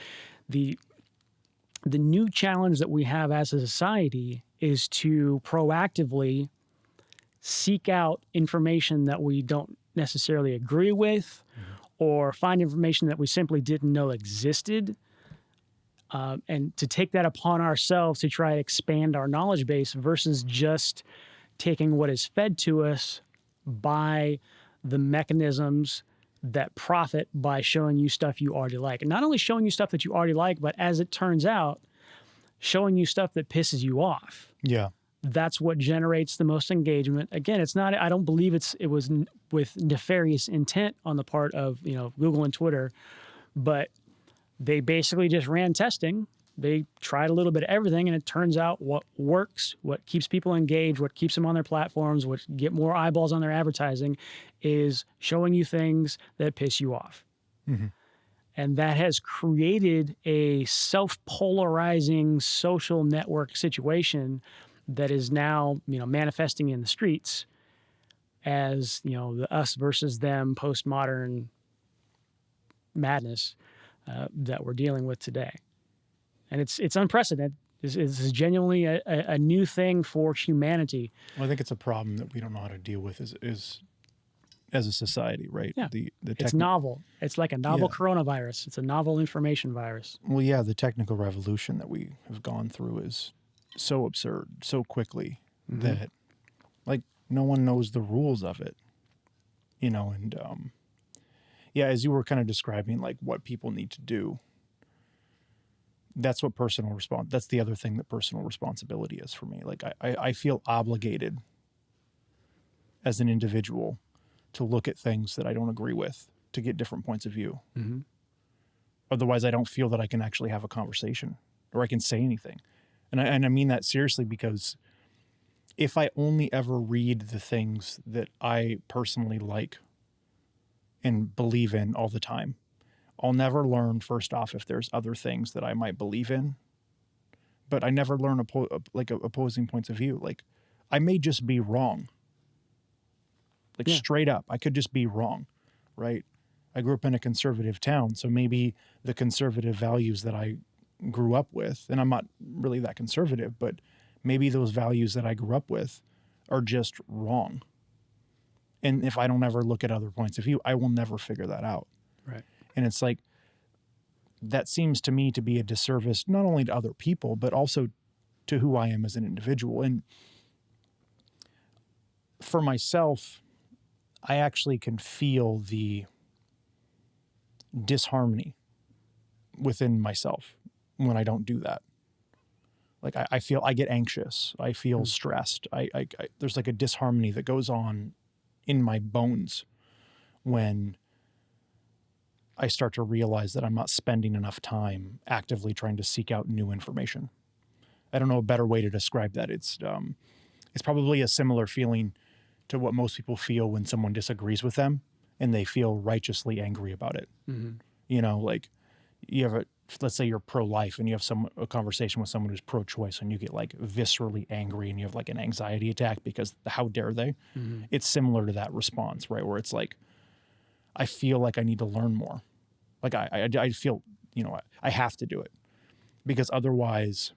The new challenge that we have as a society is to proactively seek out information that we don't necessarily agree with, or find information that we simply didn't know existed, and to take that upon ourselves to try to expand our knowledge base versus just taking what is fed to us by the mechanisms that profit by showing you stuff you already like. And not only showing you stuff that you already like, but as it turns out, showing you stuff that pisses you off. Yeah. That's what generates the most engagement. Again, it's not, I don't believe it was with nefarious intent on the part of, Google and Twitter, but they basically just ran testing. They tried a little bit of everything, and it turns out what works, what keeps people engaged, what keeps them on their platforms, what get more eyeballs on their advertising is showing you things that piss you off. Mm-hmm. And that has created a self-polarizing social network situation that is now, manifesting in the streets as, the us versus them postmodern madness that we're dealing with today. And it's unprecedented. This is genuinely a new thing for humanity. Well, I think it's a problem that we don't know how to deal with as a society, right? Yeah. It's novel. It's like a novel coronavirus. It's a novel information virus. Well, yeah, the technical revolution that we have gone through is so absurd, so quickly that, like, no one knows the rules of it, and, as you were kind of describing, like, what people need to do, that's what that's the other thing that personal responsibility is for me. Like, I feel obligated as an individual to look at things that I don't agree with, to get different points of view. Mm-hmm. Otherwise, I don't feel that I can actually have a conversation or I can say anything. And I mean that seriously, because if I only ever read the things that I personally like and believe in all the time, I'll never learn, first off, if there's other things that I might believe in, but I never learn opposing points of view. Like, I may just be wrong. Like, straight up, I could just be wrong, right? I grew up in a conservative town, so maybe the conservative values that I grew up with, and I'm not really that conservative, but maybe those values that I grew up with are just wrong. And if I don't ever look at other points of view, I will never figure that out. Right. And it's like, that seems to me to be a disservice, not only to other people, but also to who I am as an individual. And for myself, I actually can feel the disharmony within myself when I don't do that. Like, I get anxious. I feel stressed. I there's like a disharmony that goes on in my bones when I start to realize that I'm not spending enough time actively trying to seek out new information. I don't know a better way to describe that. It's probably a similar feeling to what most people feel when someone disagrees with them and they feel righteously angry about it. Mm-hmm. Like, let's say you're pro-life and you have a conversation with someone who's pro-choice and you get like viscerally angry and you have like an anxiety attack because how dare they? Mm-hmm. It's similar to that response, right? Where it's like, I feel like I need to learn more. Like, I feel, I have to do it because otherwise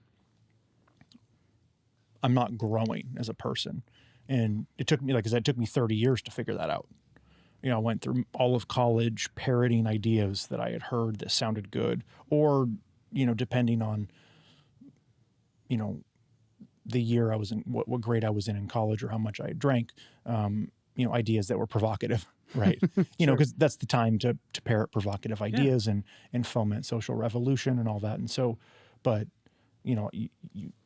I'm not growing as a person. And it took me, like I said, it took me 30 years to figure that out. I went through all of college parroting ideas that I had heard that sounded good, or, depending on, the year I was in, what grade I was in college, or how much I drank, ideas that were provocative, right? Because that's the time to parrot provocative ideas and foment social revolution and all that. And so, but, you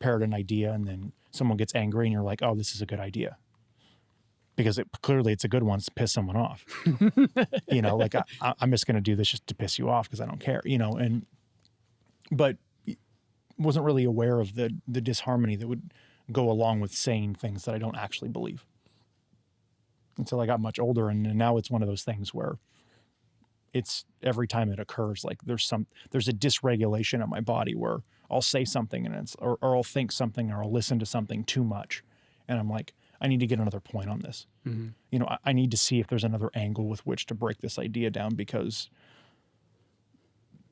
parrot an idea and then someone gets angry and you're like, oh, this is a good idea. Because clearly it's a good one to piss someone off. Like, I'm just going to do this just to piss you off because I don't care, but wasn't really aware of the disharmony that would go along with saying things that I don't actually believe until I got much older. And now it's one of those things where it's every time it occurs, like there's a dysregulation in my body where I'll say something and or I'll think something or I'll listen to something too much. And I'm like, I need to get another point on this. Mm-hmm. I need to see if there's another angle with which to break this idea down because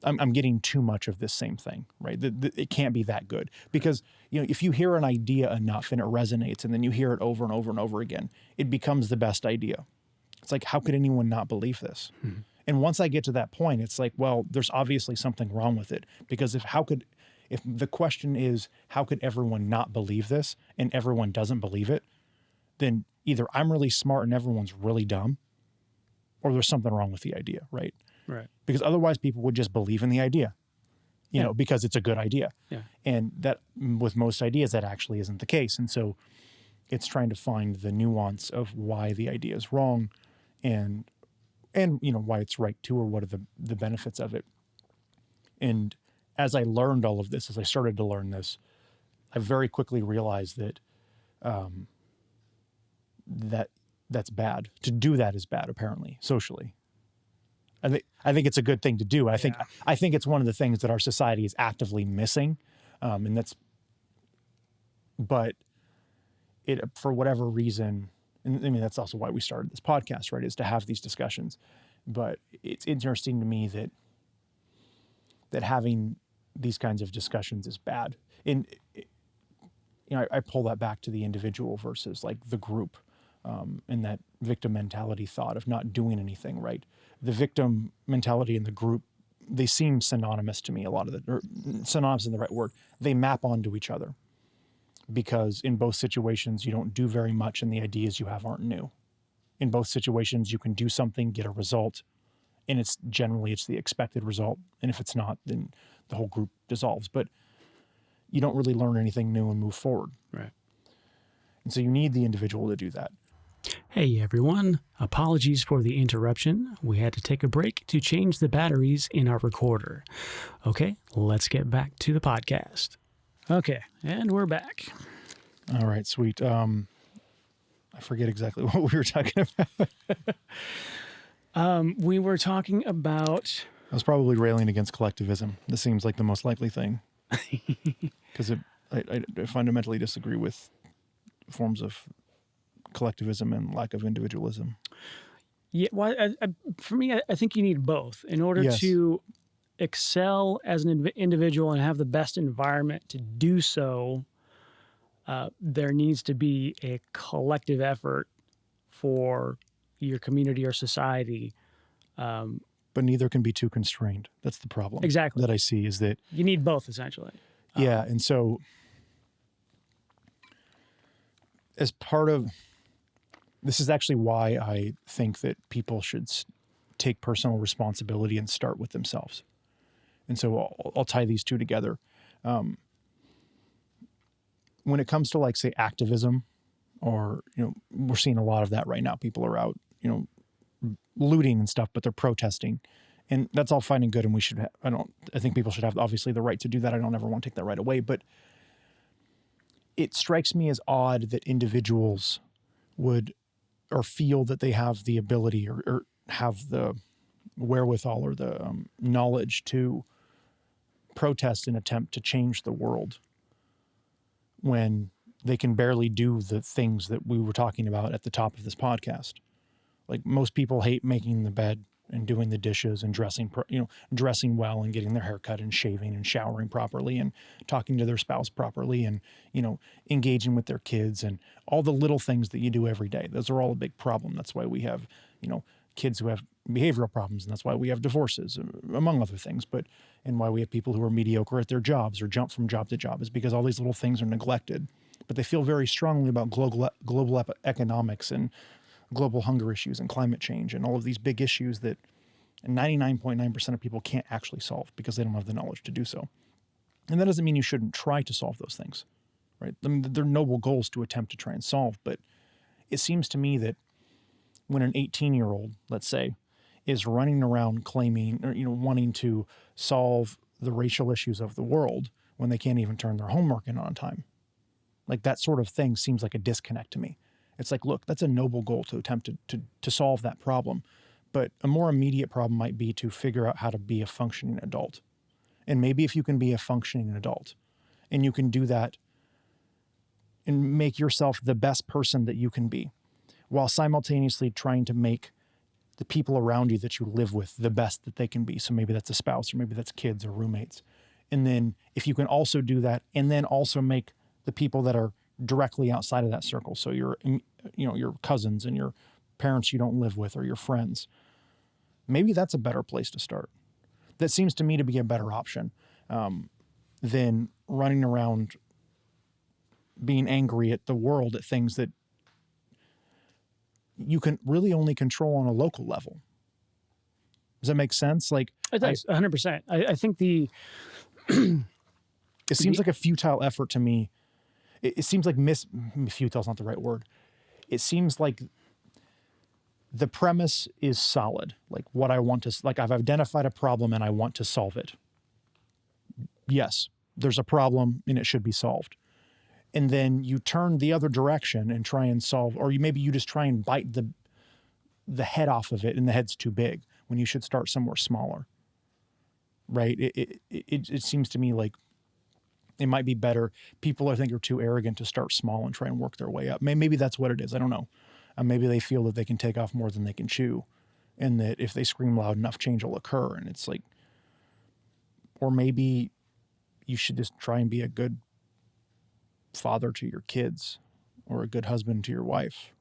I'm getting too much of this same thing, right? It can't be that good because, if you hear an idea enough and it resonates and then you hear it over and over and over again, it becomes the best idea. It's like, how could anyone not believe this? Mm-hmm. And once I get to that point, it's like, well, there's obviously something wrong with it because if the question is, how could everyone not believe this and everyone doesn't believe it? then either I'm really smart and everyone's really dumb, or there's something wrong with the idea, right? Right. Because otherwise people would just believe in the idea, you know, because it's a good idea. Yeah. And that with most ideas, that actually isn't the case. And so it's trying to find the nuance of why the idea is wrong and you know, why it's right too, or what are the benefits of it. And as I learned all of this, as I started to learn this, I very quickly realized that that's bad. To do that is bad, apparently, socially. I think it's a good thing to do. I think it's one of the things that our society is actively missing, but it, for whatever reason, and I mean that's also why we started this podcast, right? Is to have these discussions. But it's interesting to me that having these kinds of discussions is bad. And you know, I pull that back to the individual versus like the group, and that victim mentality thought of not doing anything, right? The victim mentality and the group, they seem synonymous to me. A lot of or synonymous isn't the right word. They map onto each other because in both situations you don't do very much, and the ideas you have aren't new. In both situations, you can do something, get a result, and it's generally the expected result. And if it's not, then the whole group dissolves. But you don't really learn anything new and move forward. Right. And so you need the individual to do that. Hey everyone, apologies for the interruption. We had to take a break to change the batteries in our recorder. Okay, let's get back to the podcast. Okay, and we're back. All right, sweet. I forget exactly what we were talking about. We were talking about... I was probably railing against collectivism. This seems like the most likely thing. Because I fundamentally disagree with forms of collectivism and lack of individualism. Yeah, well, for me, I think you need both in order to excel as an individual and have the best environment to do so. There needs to be a collective effort for your community or society. But neither can be too constrained. That's the problem. Exactly. That I see is that you need both, essentially. Yeah, and so as part of this is actually why I think that people should take personal responsibility and start with themselves. And so I'll tie these two together. When it comes to like say activism, or you know, we're seeing a lot of that right now. People are out, you know, looting and stuff, but they're protesting, and that's all fine and good. And we should, I think people should have obviously the right to do that. I don't ever want to take that right away, but it strikes me as odd that individuals would, or feel that they have the ability or have the wherewithal or the knowledge to protest and attempt to change the world when they can barely do the things that we were talking about at the top of this podcast. Like most people hate making the bed and doing the dishes and dressing well and getting their hair cut and shaving and showering properly and talking to their spouse properly and, you know, engaging with their kids and all the little things that you do every day. Those are all a big problem. That's why we have, you know, kids who have behavioral problems, and that's why we have divorces, among other things. And why we have people who are mediocre at their jobs or jump from job to job is because all these little things are neglected. But they feel very strongly about global economics and global hunger issues and climate change and all of these big issues that 99.9% of people can't actually solve because they don't have the knowledge to do so. And that doesn't mean you shouldn't try to solve those things, right? I mean, they're noble goals to attempt to try and solve, but it seems to me that when an 18-year-old, let's say, is running around claiming or, you know, wanting to solve the racial issues of the world when they can't even turn their homework in on time, like that sort of thing seems like a disconnect to me. It's like, look, that's a noble goal to attempt to solve that problem. But a more immediate problem might be to figure out how to be a functioning adult. And maybe if you can be a functioning adult and you can do that and make yourself the best person that you can be while simultaneously trying to make the people around you that you live with the best that they can be. So maybe that's a spouse or maybe that's kids or roommates. And then if you can also do that and then also make the people that are directly outside of that circle, so your cousins and your parents you don't live with or your friends, maybe that's a better place to start. That seems to me to be a better option than running around being angry at the world at things that you can really only control on a local level. Does that make sense? Like, It does, 100%. I think it seems like a futile effort to me. It seems like futile is not the right word. It seems like the premise is solid. Like what I want to, like I've identified a problem and I want to solve it. Yes, there's a problem and it should be solved. And then you turn the other direction and try and solve, or maybe you just try and bite the head off of it and the head's too big when you should start somewhere smaller. Right? It seems to me like it might be better. People, I think, are too arrogant to start small and try and work their way up. Maybe that's what it is. I don't know. Maybe they feel that they can take off more than they can chew, and that if they scream loud enough, change will occur. And it's like, or maybe you should just try and be a good father to your kids or a good husband to your wife.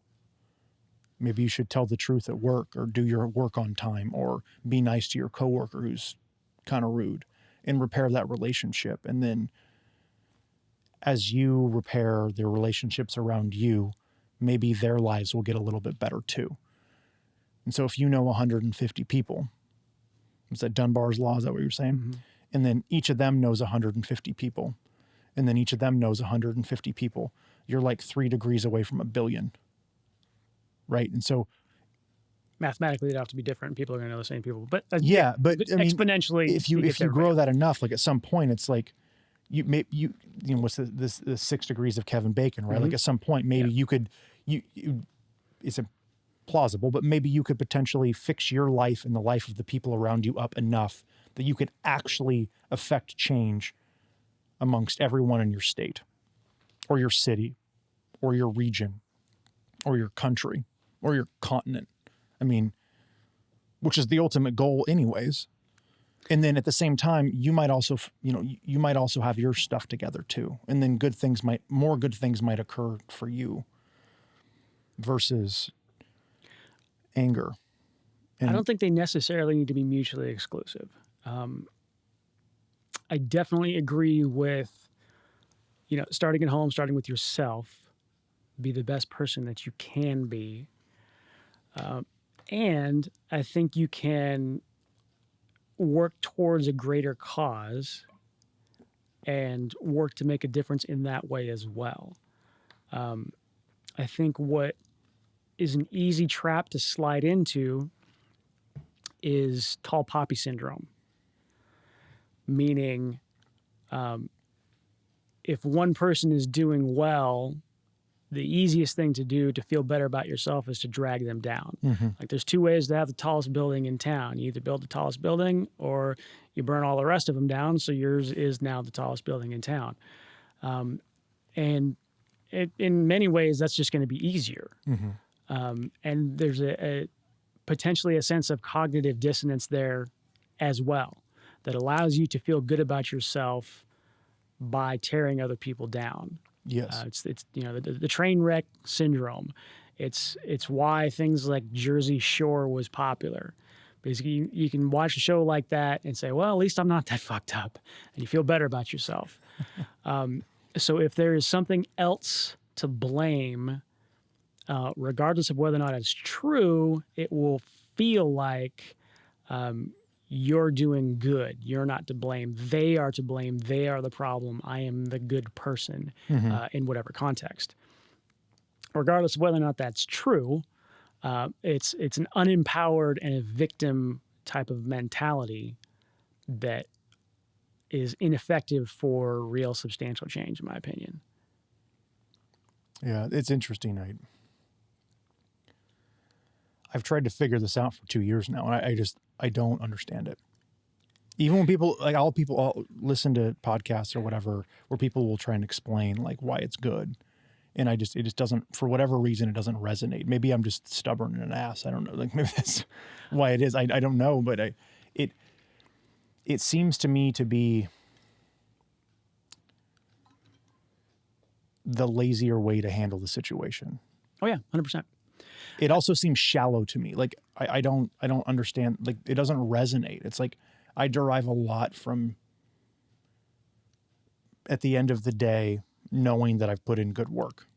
Maybe you should tell the truth at work or do your work on time or be nice to your coworker who's kind of rude and repair that relationship. And then as you repair their relationships around you, maybe their lives will get a little bit better too. And so if you know 150 people, is that Dunbar's law? Is that what you're saying? Mm-hmm. And then each of them knows 150 people. And then each of them knows 150 people. You're like 3 degrees away from 1 billion. Right? And so mathematically it'd have to be different. People are going to know the same people. But but I mean, exponentially, if you grow that enough, like at some point it's like you know what's the 6 degrees of Kevin Bacon, right? Mm-hmm. Like at some point maybe you could it's plausible, but maybe you could potentially fix your life and the life of the people around you up enough that you could actually affect change amongst everyone in your state or your city or your region or your country or your continent. I mean, which is the ultimate goal anyways. And then at the same time, you might also, you might also have your stuff together too. And then more good things might occur for you versus anger. And I don't think they necessarily need to be mutually exclusive. I definitely agree with, starting at home, starting with yourself, be the best person that you can be. And I think you can work towards a greater cause and work to make a difference in that way as well. I think what is an easy trap to slide into is tall poppy syndrome, meaning if one person is doing well, the easiest thing to do to feel better about yourself is to drag them down. Mm-hmm. Like there's 2 ways to have the tallest building in town. You either build the tallest building or you burn all the rest of them down, so yours is now the tallest building in town. And in many ways, that's just going to be easier. Mm-hmm. And there's a potentially a sense of cognitive dissonance there as well that allows you to feel good about yourself by tearing other people down. Yes. It's the train wreck syndrome. It's why things like Jersey Shore was popular. Basically, you can watch a show like that and say, well, at least I'm not that fucked up. And you feel better about yourself. So if there is something else to blame, regardless of whether or not it's true, it will feel like you're doing good. You're not to blame. They are to blame. They are the problem. I am the good person. Mm-hmm. In whatever context. Regardless of whether or not that's true, it's an unempowered and a victim type of mentality that is ineffective for real substantial change, in my opinion. Yeah, it's interesting. I've tried to figure this out for 2 years now, and I don't understand it. Even when people all listen to podcasts or whatever, where people will try and explain like why it's good, and it just doesn't, for whatever reason, it doesn't resonate. Maybe I'm just stubborn and an ass. I don't know. Like maybe that's why it is. I don't know, but it seems to me to be the lazier way to handle the situation. Oh yeah, 100%. It also seems shallow to me. Like I don't understand. Like it doesn't resonate. It's like I derive a lot from, at the end of the day, knowing that I've put in good work,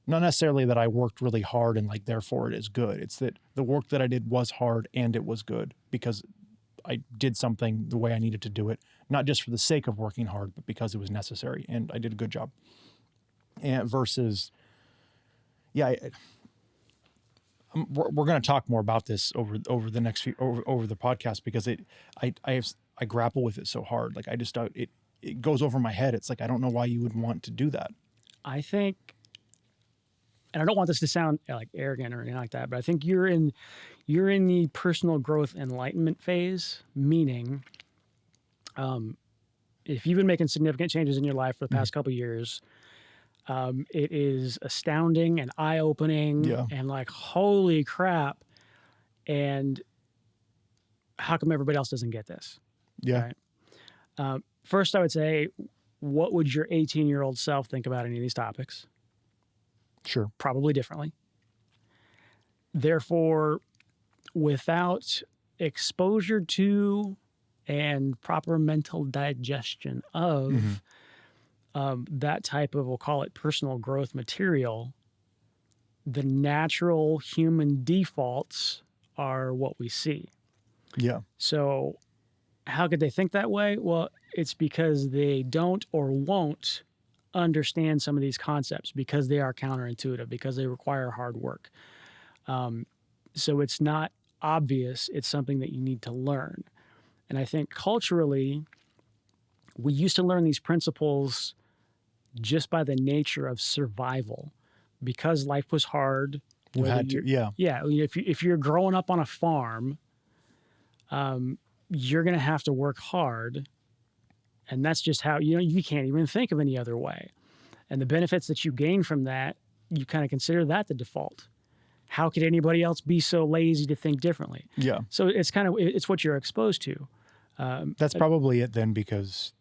not necessarily that I worked really hard and like, therefore it is good. It's that the work that I did was hard and it was good because I did something the way I needed to do it, not just for the sake of working hard, but because it was necessary and I did a good job. And versus, yeah, we're going to talk more about this over the next few, over the podcast, because I grapple with it so hard. Like it goes over my head. It's like, I don't know why you would want to do that. I think, and I don't want this to sound like arrogant or anything like that, but I think you're in the personal growth enlightenment phase, meaning if you've been making significant changes in your life for the past couple of years, it is astounding and eye-opening Yeah. and like, holy crap. And how come everybody else doesn't get this? Yeah. Right? First, I would say, what would your 18-year-old self think about any of these topics? Sure. Probably differently. Therefore, without exposure to and proper mental digestion of that type of, we'll call it personal growth material, the natural human defaults are what we see. Yeah. So how could they think that way? Well, it's because they don't or won't understand some of these concepts, because they are counterintuitive, because they require hard work. So it's not obvious. It's something that you need to learn. And I think culturally, we used to learn these principles just by the nature of survival, because life was hard. You had to, yeah. Yeah. If you're growing up on a farm, you're going to have to work hard. And that's just how, you can't even think of any other way. And the benefits that you gain from that, you kind of consider that the default. How could anybody else be so lazy to think differently? Yeah. So it's what you're exposed to. That's probably it then, because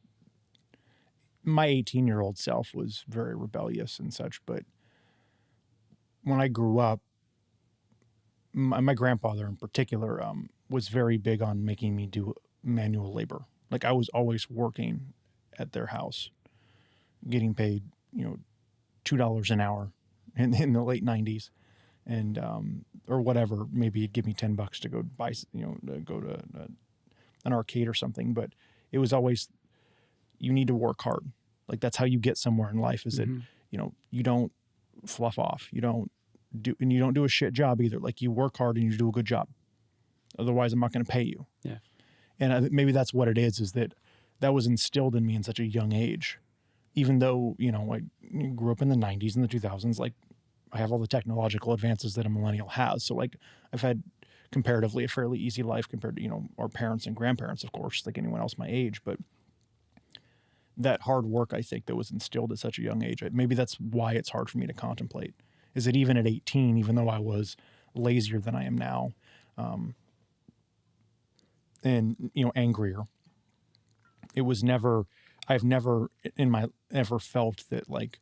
my 18-year-old self was very rebellious and such. But when I grew up, my grandfather in particular was very big on making me do manual labor. Like, I was always working at their house, getting paid, $2 an hour in the late 90s. And, or whatever, maybe he'd give me $10 to go buy, to go to an arcade or something. But it was always, you need to work hard. Like, that's how you get somewhere in life, is that, you don't fluff off. You don't do a shit job either. Like, you work hard and you do a good job. Otherwise, I'm not going to pay you. Yeah. And maybe that's what it is that was instilled in me in such a young age. Even though, I grew up in the 90s and the 2000s, like, I have all the technological advances that a millennial has. So, like, I've had comparatively a fairly easy life compared to, our parents and grandparents, of course, like anyone else my age. But that hard work, I think, that was instilled at such a young age, maybe that's why it's hard for me to contemplate, is that even at 18, even though I was lazier than I am now, and, angrier, it was never, I've never ever felt that, like,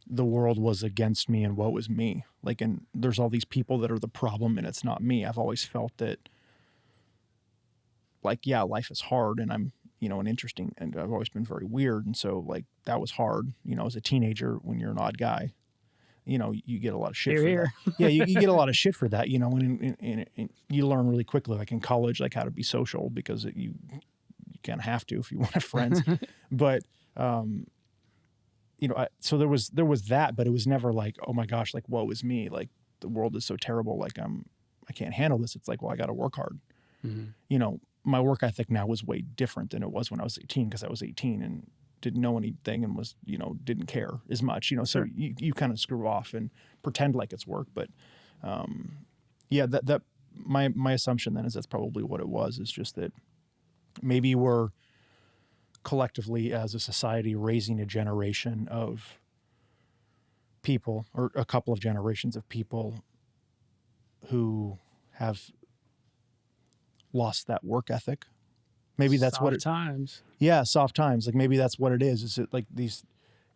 the world was against me and woe is me. Like, and there's all these people that are the problem and it's not me. I've always felt that, like, yeah, life is hard and I'm, an interesting, and I've always been very weird. And so, like, that was hard, as a teenager, when you're an odd guy, you get a lot of shit for that. Yeah. You get a lot of shit for that, and you learn really quickly, like in college, like, how to be social, because you kind of have to if you want to have friends. But, so there was that, but it was never like, oh my gosh, like, woe is me. Like, the world is so terrible. Like, I can't handle this. It's like, well, I got to work hard. My work ethic now was way different than it was when I was 18, because I was 18 and didn't know anything and was, didn't care as much, so Sure. you kind of screw off and pretend like it's work. But, yeah, that my assumption then is that's probably what it was, is just that maybe we're collectively as a society raising a generation of people, or a couple of generations of people, who have lost that work ethic. Maybe that's what it, times. yeah, soft times. Like, maybe that's what it is it like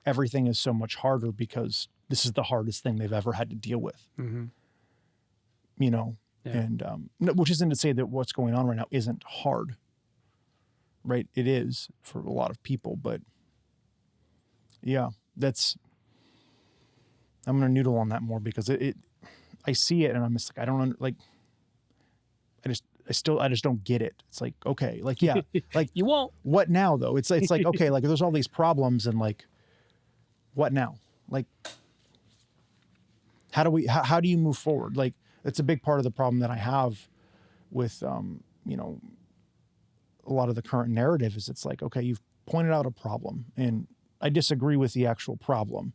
everything is so much harder because this is the hardest thing they've ever had to deal with. Yeah. And which isn't to say that what's going on right now isn't hard. Right? It is for a lot of people, but yeah, I'm going to noodle on that more because I see it and I'm just like, I don't like, I just don't get it. It's like, okay, like, yeah, like You won't. what now though? It's like, okay, like there's all these problems and like, what now? Like, how do you move forward? Like, it's a big part of the problem that I have with, you know, a lot of the current narrative is it's like, okay, you've pointed out a problem and I disagree with the actual problem,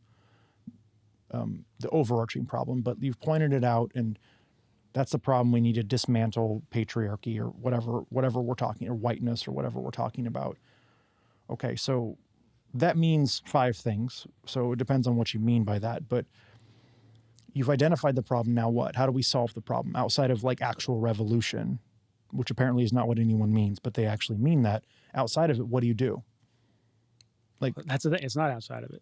the overarching problem, but you've pointed it out and that's the problem. We need to dismantle patriarchy or whatever we're talking, or whiteness or whatever we're talking about. Okay. So that means 5 things. So it depends on what you mean by that, but you've identified the problem. Now what? How do we solve the problem outside of like actual revolution, which apparently is not what anyone means, but they actually mean that. Outside of it, what do you do? Like, That's the thing. It's not outside of it.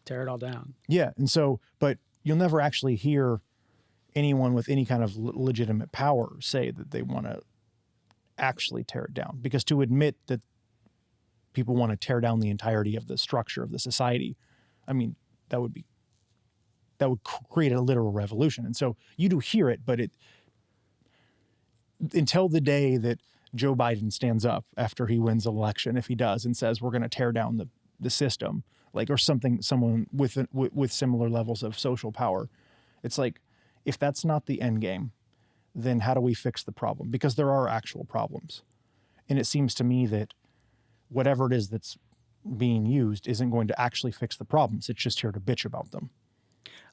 Tear it all down. yeah. And so, but you'll never actually hear anyone with any kind of legitimate power say that they want to actually tear it down, because to admit that people want to tear down the entirety of the structure of the society, I mean, that would create a literal revolution. And so you do hear it, but until the day that Joe Biden stands up after he wins an election, if he does, and says, we're going to tear down the system, like, or someone with similar levels of social power. It's like, if that's not the end game, then how do we fix the problem? Because there are actual problems. And it seems to me that whatever it is that's being used isn't going to actually fix the problems. It's just here to bitch about them.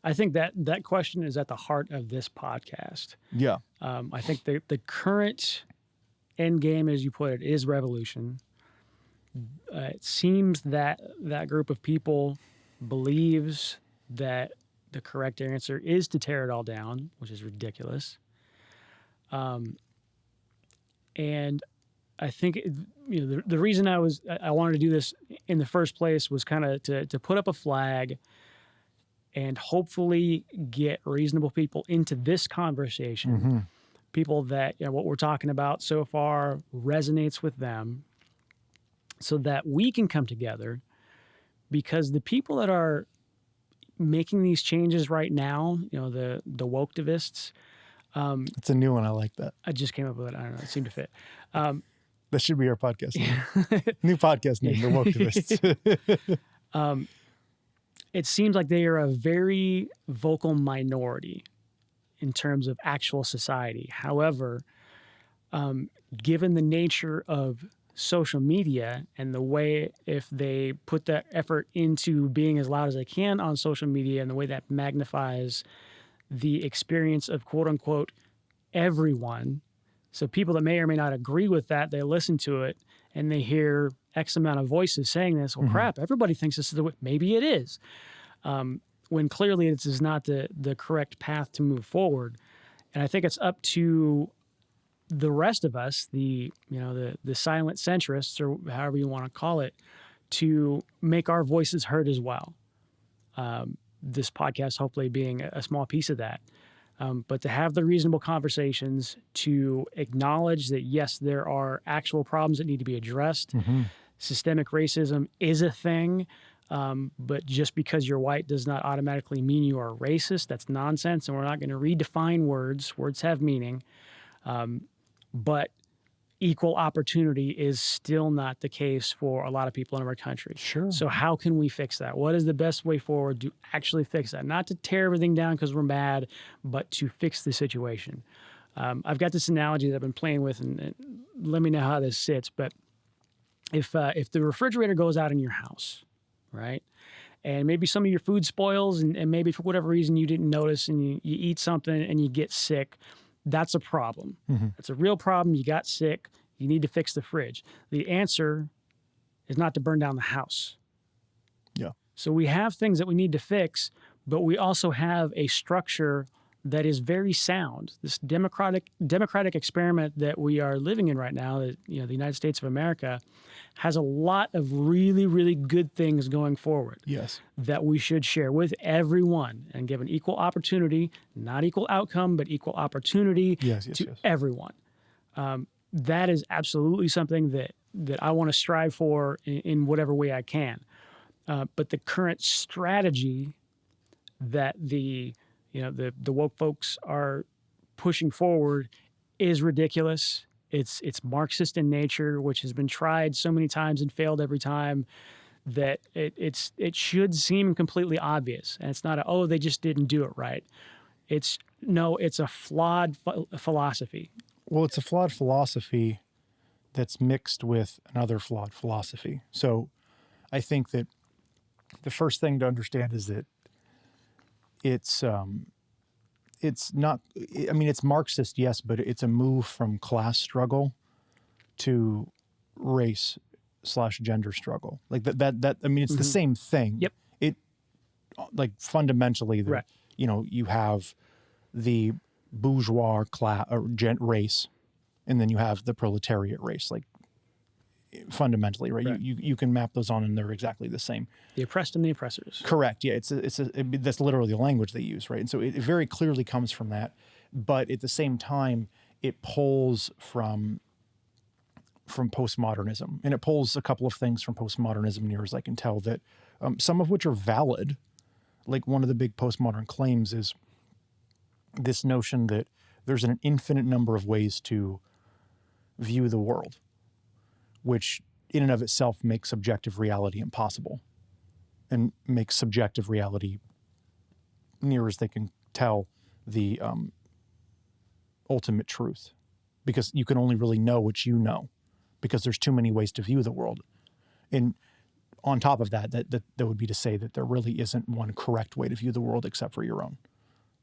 I think that question is at the heart of this podcast. Yeah. I think the current end game, as you put it, is revolution. It seems that that group of people believes that the correct answer is to tear it all down, which is ridiculous. And I think the reason I wanted to do this in the first place was kind of to put up a flag and hopefully get reasonable people into this conversation. Mm-hmm. People that, what we're talking about so far resonates with them, so that we can come together, because the people that are making these changes right now, the woke-tivists. It's a new one. I like that. I just came up with it. I don't know. It seemed to fit. That should be our podcast name. New podcast name, The Woke-tivists. It seems like they are a very vocal minority in terms of actual society. However, given the nature of social media and the way, if they put that effort into being as loud as they can on social media, and the way that magnifies the experience of quote unquote everyone. So people that may or may not agree with that, they listen to it and they hear X amount of voices saying this. Well, crap, everybody thinks this is the way. Maybe it is. When clearly this is not the correct path to move forward. And I think it's up to the rest of us, the silent centrists, or however you want to call it, to make our voices heard as well. This podcast hopefully being a small piece of that. But to have the reasonable conversations, to acknowledge that, yes, there are actual problems that need to be addressed. Systemic racism is a thing, but just because you're white does not automatically mean you are racist. That's nonsense, and we're not going to redefine words. Words have meaning. But equal opportunity is still not the case for a lot of people in our country. Sure. So how can we fix that? What is the best way forward to actually fix that? Not to tear everything down because we're mad, but to fix the situation. I've got this analogy that I've been playing with, and let me know how this sits. But if the refrigerator goes out in your house, right, and maybe some of your food spoils, and maybe for whatever reason you didn't notice, and you eat something and you get sick, that's a problem. That's a real problem. You got sick. You need to fix the fridge. The answer is not to burn down the house. Yeah. So we have things that we need to fix, but we also have a structure that is very sound. This democratic experiment that we are living in right now, that, the United States of America, has a lot of really, really good things going forward. Yes. That we should share with everyone and give an equal opportunity, not equal outcome, but equal opportunity to everyone. That is absolutely something that I want to strive for in whatever way I can. But the current strategy that the woke folks are pushing forward is ridiculous. It's Marxist in nature, which has been tried so many times and failed every time that it should seem completely obvious. And it's not they just didn't do it right. It's a flawed philosophy. Well, it's a flawed philosophy that's mixed with another flawed philosophy. So I think that the first thing to understand is that it's not, I mean, it's Marxist, yes, but it's a move from class struggle to race/gender struggle. Like that I mean, it's the same thing. Yep. It, like, fundamentally, Right. you have the bourgeois class or race, and then you have the proletariat race, like, fundamentally, right? Right. You can map those on, and they're exactly the same. The oppressed and the oppressors. Correct. Yeah, that's literally the language they use, right? And so it very clearly comes from that, but at the same time, it pulls from postmodernism, and it pulls a couple of things from postmodernism, near as I can tell, that some of which are valid. Like, one of the big postmodern claims is this notion that there's an infinite number of ways to view the world, which in and of itself makes objective reality impossible and makes subjective reality, near as they can tell, the ultimate truth, because you can only really know what you know, because there's too many ways to view the world. And on top of that would be to say that there really isn't one correct way to view the world except for your own,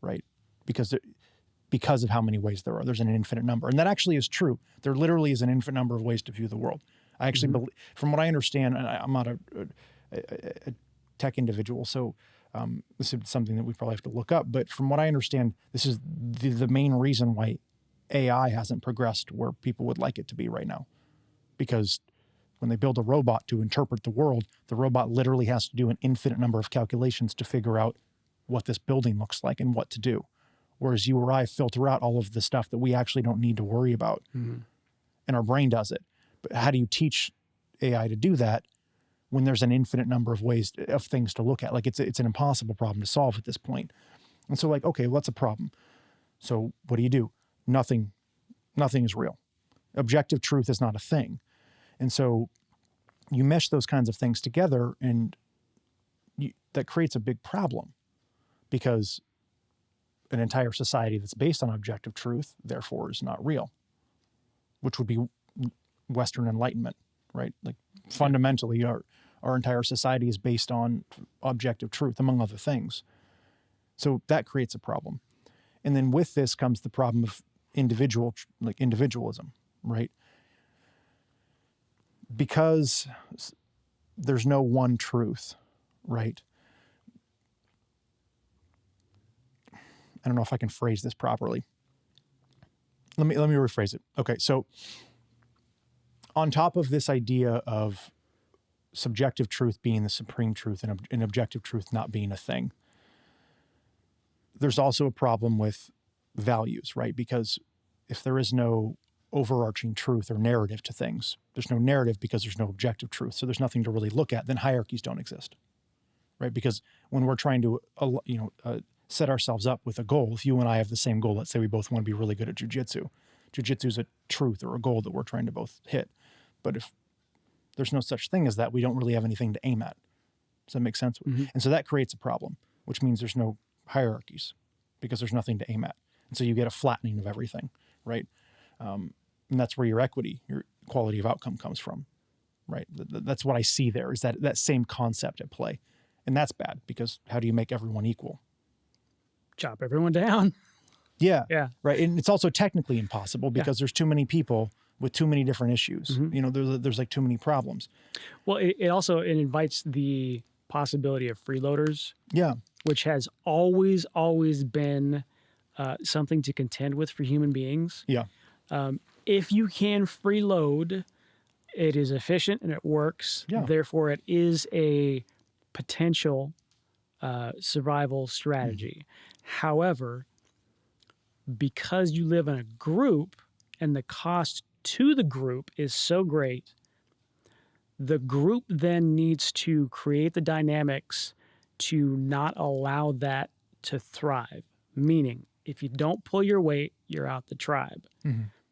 right? Because of how many ways there are. There's an infinite number. And that actually is true. There literally is an infinite number of ways to view the world. I actually believe, from what I understand, and I'm not a tech individual, so this is something that we probably have to look up, but from what I understand, this is the main reason why AI hasn't progressed where people would like it to be right now. Because when they build a robot to interpret the world, the robot literally has to do an infinite number of calculations to figure out what this building looks like and what to do. Whereas you or I filter out all of the stuff that we actually don't need to worry about. And our brain does it. But how do you teach AI to do that when there's an infinite number of ways of things to look at? Like, it's an impossible problem to solve at this point. And so, like, okay, what's a problem? So what do? Nothing is real. Objective truth is not a thing. And so you mesh those kinds of things together, and that creates a big problem, because an entire society that's based on objective truth, therefore, is not real, which would be Western Enlightenment, right? Like, fundamentally, our entire society is based on objective truth, among other things. So that creates a problem. And then with this comes the problem of individualism, right? Because there's no one truth, right? I don't know if I can phrase this properly. Let me rephrase it. Okay, so on top of this idea of subjective truth being the supreme truth and objective truth not being a thing, there's also a problem with values, right? Because if there is no overarching truth or narrative to things, there's no narrative because there's no objective truth. So there's nothing to really look at. Then hierarchies don't exist, right? Because when we're trying to, set ourselves up with a goal, if you and I have the same goal, let's say we both want to be really good at jujitsu. Jujitsu is a truth or a goal that we're trying to both hit. But if there's no such thing as that, we don't really have anything to aim at. Does that make sense? And so that creates a problem, which means there's no hierarchies because there's nothing to aim at. And so you get a flattening of everything, right? And that's where your quality of outcome comes from, right? That's what I see there, is that same concept at play. And that's bad, because how do you make everyone equal? Chop everyone down. Yeah. Yeah. Right. And it's also technically impossible because there's too many people with too many different issues. There's like too many problems. Well, it invites the possibility of freeloaders. Yeah. Which has always been something to contend with for human beings. Yeah. If you can freeload, it is efficient and it works. Yeah. Therefore, it is a potential survival strategy. However, because you live in a group and the cost to the group is so great, the group then needs to create the dynamics to not allow that to thrive. Meaning, if you don't pull your weight, you're out the tribe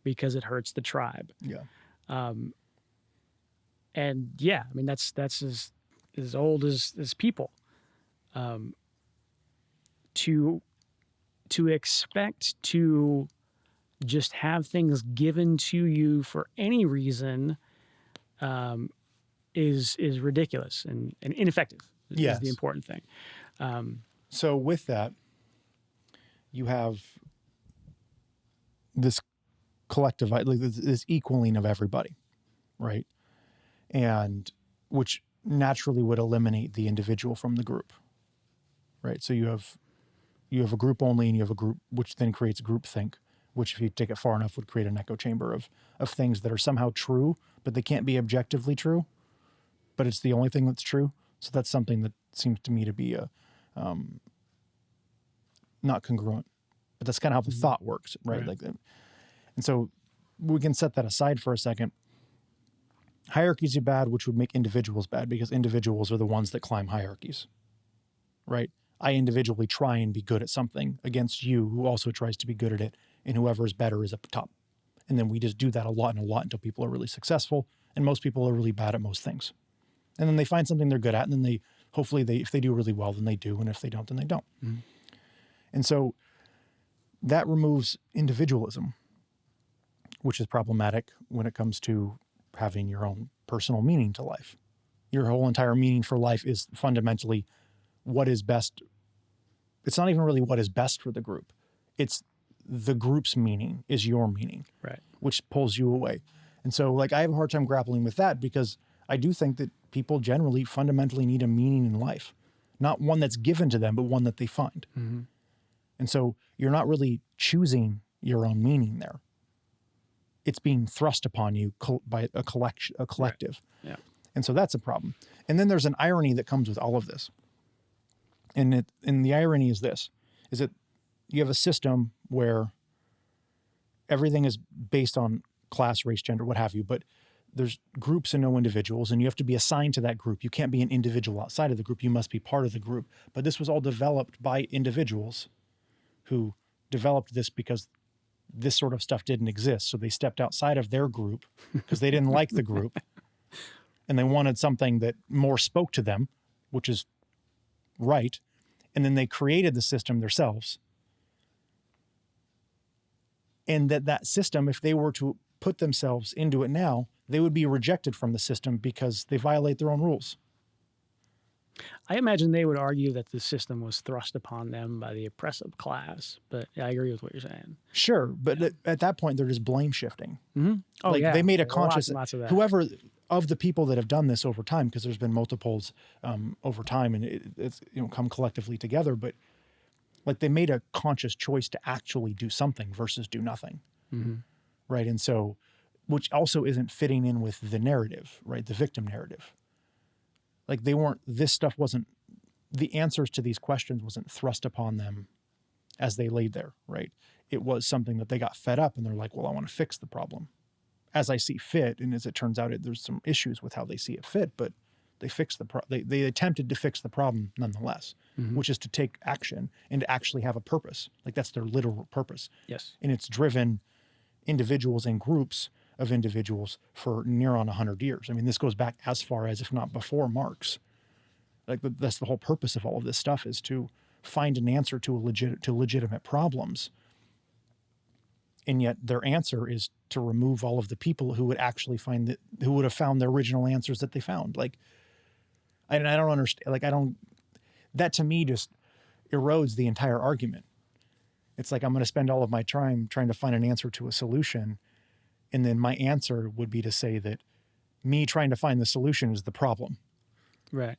because it hurts the tribe. Yeah. And yeah, I mean that's as old as people. To expect to just have things given to you for any reason is ridiculous and ineffective. Is Yes. the important thing. So with that, you have this collective, like this equaling of everybody, right? And which naturally would eliminate the individual from the group, right? So you have a group only, and you have a group, which then creates groupthink, which if you take it far enough would create an echo chamber of things that are somehow true, but they can't be objectively true, but it's the only thing that's true. So that's something that seems to me to be a not congruent, but that's kind of how the thought works, right? Like, and so we can set that aside for a second. Hierarchies are bad, which would make individuals bad because individuals are the ones that climb hierarchies, right? I individually try and be good at something against you who also tries to be good at it, and whoever is better is up top. And then we just do that a lot until people are really successful, and most people are really bad at most things. And then they find something they're good at, and then they hopefully if they do really well, then they do, and if they don't, then they don't. And so that removes individualism, which is problematic when it comes to having your own personal meaning to life. Your whole entire meaning for life is fundamentally what is best. It's not even really what is best for the group. It's the group's meaning is your meaning, Right. which pulls you away. And so like I have a hard time grappling with that because I do think that people generally fundamentally need a meaning in life, not one that's given to them, but one that they find. And so you're not really choosing your own meaning there. It's being thrust upon you by a collective. Right. Yeah. And so that's a problem. And then there's an irony that comes with all of this. And the irony is this, is that you have a system where everything is based on class, race, gender, what have you, but there's groups and no individuals, and you have to be assigned to that group. You can't be an individual outside of the group. You must be part of the group. But this was all developed by individuals who developed this because this sort of stuff didn't exist. So they stepped outside of their group because they didn't like the group and they wanted something that more spoke to them, which is right. And then they created the system themselves. And that system, if they were to put themselves into it now, they would be rejected from the system because they violate their own rules. I imagine they would argue that the system was thrust upon them by the oppressive class, but yeah, I agree with what you're saying. Sure, but at that point, they're just blame shifting. Oh, like yeah. they made a conscious, lots of that. whoever of the people that have done this over time, because there's been multiples over time and it's come collectively together, but like they made a conscious choice to actually do something versus do nothing. Right. And so, which also isn't fitting in with the narrative, right? The victim narrative. Like this stuff wasn't, the answers to these questions wasn't thrust upon them as they laid there, right? It was something that they got fed up and they're like, well, I want to fix the problem as I see fit. And as it turns out, there's some issues with how they see it fit, but they fixed they attempted to fix the problem nonetheless, which is to take action and to actually have a purpose. Like that's their literal purpose. Yes. And it's driven individuals and groups of individuals for near on 100 years. I mean, this goes back as far as, if not before Marx. Like that's the whole purpose of all of this stuff, is to find an answer to legitimate problems. And yet their answer is to remove all of the people who would actually who would have found the original answers that they found. Like, I don't understand. Like, that to me just erodes the entire argument. It's like, I'm going to spend all of my time trying to find an answer to a solution. And then my answer would be to say that me trying to find the solution is the problem. Right.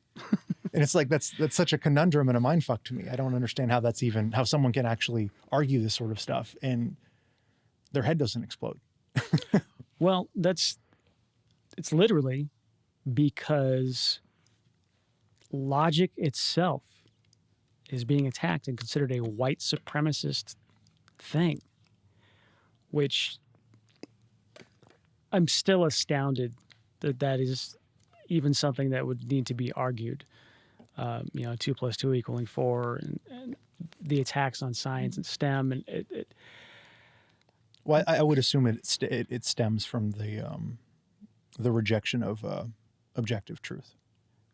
And it's like, that's such a conundrum and a mindfuck to me. I don't understand how someone can actually argue this sort of stuff and their head doesn't explode. Well, it's literally because logic itself is being attacked and considered a white supremacist thing, which I'm still astounded that is even something that would need to be argued. 2 plus 2 equaling 4, and the attacks on science and STEM, and Well, I would assume it stems from the rejection of objective truth,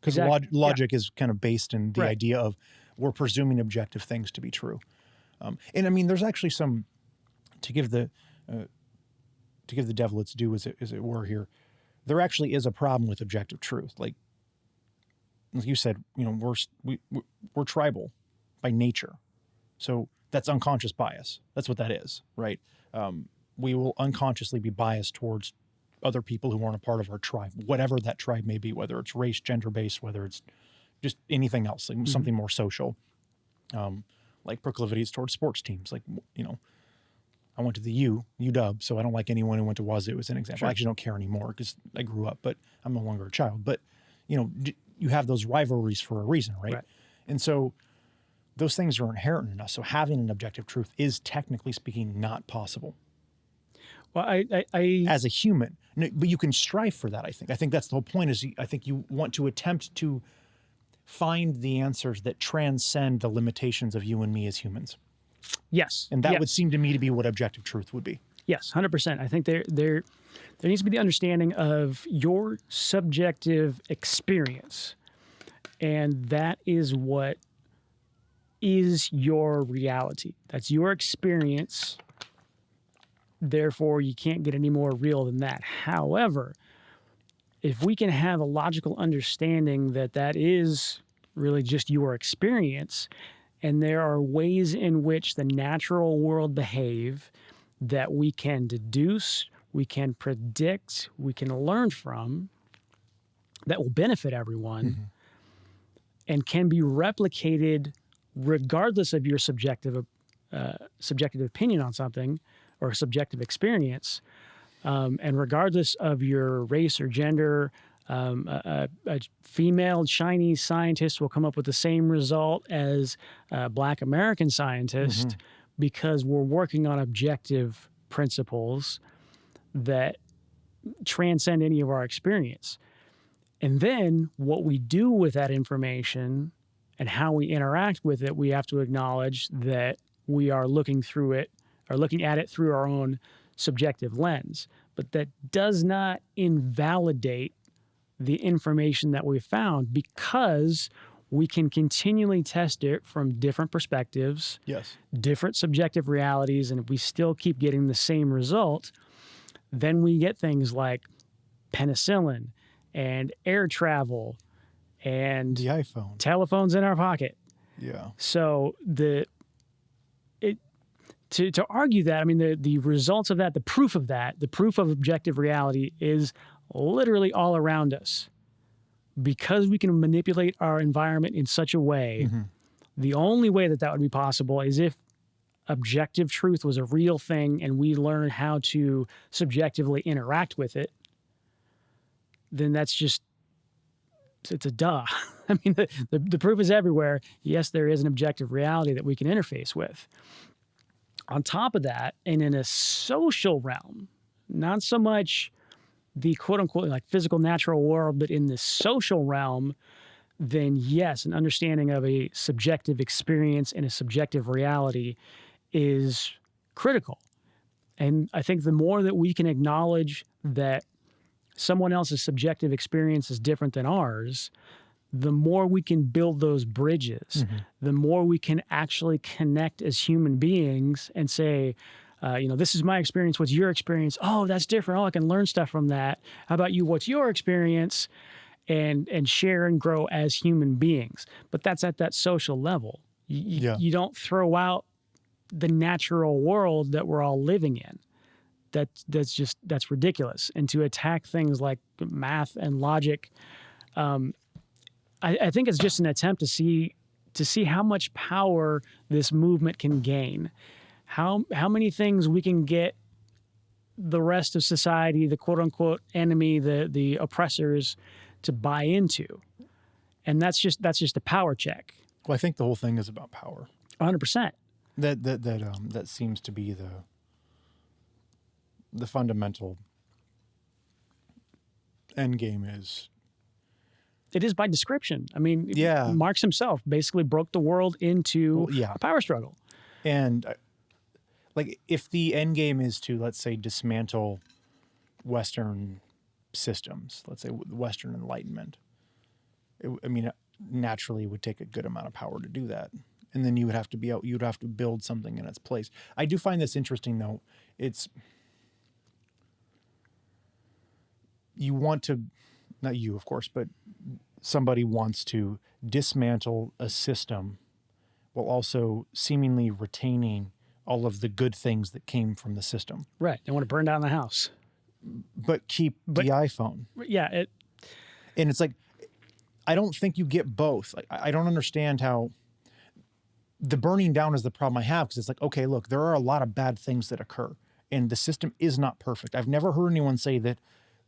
because exactly, logic is kind of based in the right, idea of we're presuming objective things to be true. And I mean, there's actually some to give the devil its due, as it were. Here, there actually is a problem with objective truth. Like you said, we're tribal by nature, so that's unconscious bias. That's what that is, right? We will unconsciously be biased towards other people who aren't a part of our tribe, whatever that tribe may be, whether it's race, gender based, whether it's just anything else, like something more social, like proclivities towards sports teams. Like, I went to the UW, so I don't like anyone who went to Wazoo as an example. Sure. I actually don't care anymore because I grew up, but I'm no longer a child. But, you have those rivalries for a reason, right? And so those things are inherent in us. So having an objective truth is, technically speaking, not possible. Well, I as a human, but you can strive for that. I think that's the whole point. Is I think you want to attempt to find the answers that transcend the limitations of you and me as humans, yes, and that yes. would seem to me to be what objective truth would be. Yes, 100%. I think there needs to be the understanding of your subjective experience, and that is what is your reality. That's your experience. Therefore, you can't get any more real than that. However, if we can have a logical understanding that that is really just your experience, and there are ways in which the natural world behave that we can deduce, we can predict, we can learn from, that will benefit everyone, and can be replicated regardless of your subjective opinion on something or subjective experience, and regardless of your race or gender. A female Chinese scientist will come up with the same result as a Black American scientist, because we're working on objective principles that transcend any of our experience. And then what we do with that information and how we interact with it, we have to acknowledge that we are looking at it through our own subjective lens. But that does not invalidate the information that we found, because we can continually test it from different perspectives, Yes. different subjective realities, and if we still keep getting the same result, then we get things like penicillin and air travel and The iPhone. telephones in our pocket. Yeah. So to argue that, I mean, the results of that, the proof of objective reality is literally all around us. Because we can manipulate our environment in such a way, the only way that would be possible is if objective truth was a real thing and we learn how to subjectively interact with it. Then it's a duh. I mean, the proof is everywhere. Yes, there is an objective reality that we can interface with. On top of that, and in a social realm, not so much the quote unquote like physical natural world, but in the social realm, then yes, an understanding of a subjective experience and a subjective reality is critical. And I think the more that we can acknowledge that someone else's subjective experience is different than ours, the more we can build those bridges, the more we can actually connect as human beings and say, this is my experience. What's your experience? Oh, that's different. Oh, I can learn stuff from that. How about you? What's your experience? And share and grow as human beings. But that's at that social level. You don't throw out the natural world that we're all living in. That's ridiculous. And to attack things like math and logic, I think it's just an attempt to see how much power this movement can gain. How many things we can get the rest of society, the quote unquote enemy, the oppressors, to buy into. And that's just a power check. Well, I think the whole thing is about power. 100%. That seems to be the fundamental end game is It is by description. I mean, Yeah. Marx himself basically broke the world into Well, yeah. a power struggle. And like, if the end game is to, let's say, dismantle Western systems, let's say Western Enlightenment, I mean, naturally it would take a good amount of power to do that. And then you would have to build something in its place. I do find this interesting, though. You want to, not you, of course, but somebody wants to dismantle a system while also seemingly retaining all of the good things that came from the system. Right. They want to burn down the house. But keep the iPhone. Yeah. And it's like, I don't think you get both. Like, I don't understand how the burning down is the problem I have, because it's like, okay, look, there are a lot of bad things that occur and the system is not perfect. I've never heard anyone say that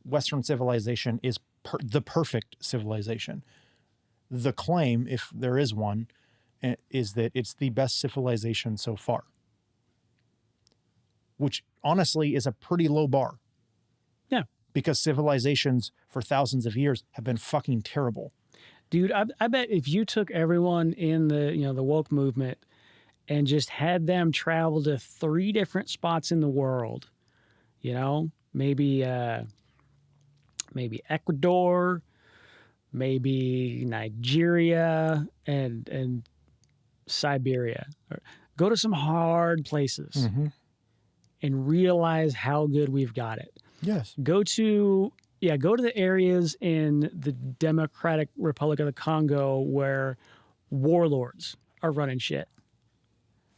Western civilization is the perfect civilization. The claim, if there is one, is that it's the best civilization so far, which honestly is a pretty low bar. Yeah. Because civilizations for thousands of years have been fucking terrible. Dude, I bet if you took everyone in the woke movement and just had them travel to 3 different spots in the world, maybe Ecuador, maybe Nigeria, and Siberia. Go to some hard places and realize how good we've got it. Yes. Go to the areas in the Democratic Republic of the Congo where warlords are running shit.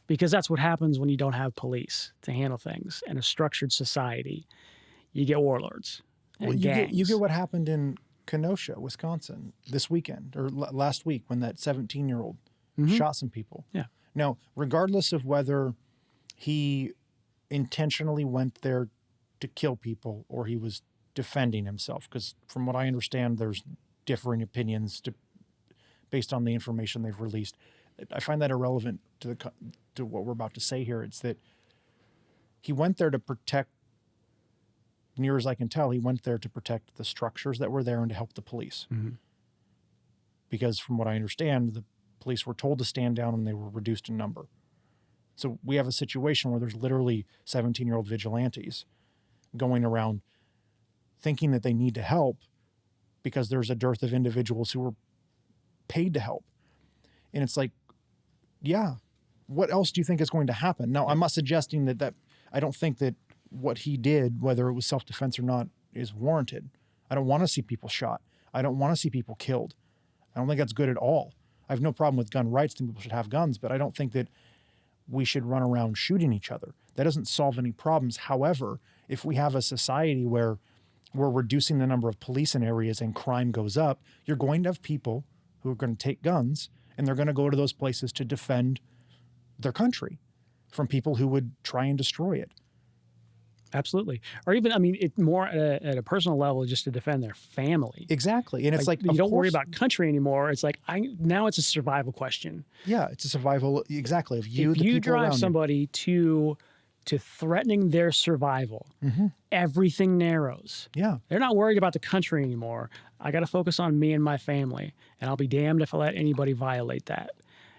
Because that's what happens when you don't have police to handle things and a structured society. You get warlords and gangs. You get what happened in Kenosha, Wisconsin this weekend or last week when that 17-year-old shot some people. Yeah. Now, regardless of whether he intentionally went there to kill people or he was defending himself, because from what I understand, there's differing opinions based on the information they've released. I find that irrelevant to what we're about to say here. It's that he went there to protect, near as I can tell, he went there to protect the structures that were there and to help the police. Because from what I understand, the police were told to stand down and they were reduced in number. So we have a situation where there's literally 17-year-old vigilantes going around thinking that they need to help because there's a dearth of individuals who are paid to help. And it's like, yeah, what else do you think is going to happen? Now, I'm not suggesting that I don't think that what he did, whether it was self-defense or not, is warranted. I don't want to see people shot. I don't want to see people killed. I don't think that's good at all. I have no problem with gun rights. I think people should have guns, but I don't think that we should run around shooting each other. That doesn't solve any problems. However, if we have a society where we're reducing the number of police in areas and crime goes up, you're going to have people who are going to take guns and they're going to go to those places to defend their country from people who would try and destroy it. Absolutely. Or even, I mean, it more at a personal level, just to defend their family. Exactly. And it's like you don't worry about country anymore. It's like, now it's a survival question. Yeah, it's a survival, exactly, of you, if the you people drive around somebody to threatening their survival, everything narrows. Yeah. They're not worried about the country anymore. I got to focus on me and my family, and I'll be damned if I let anybody violate that.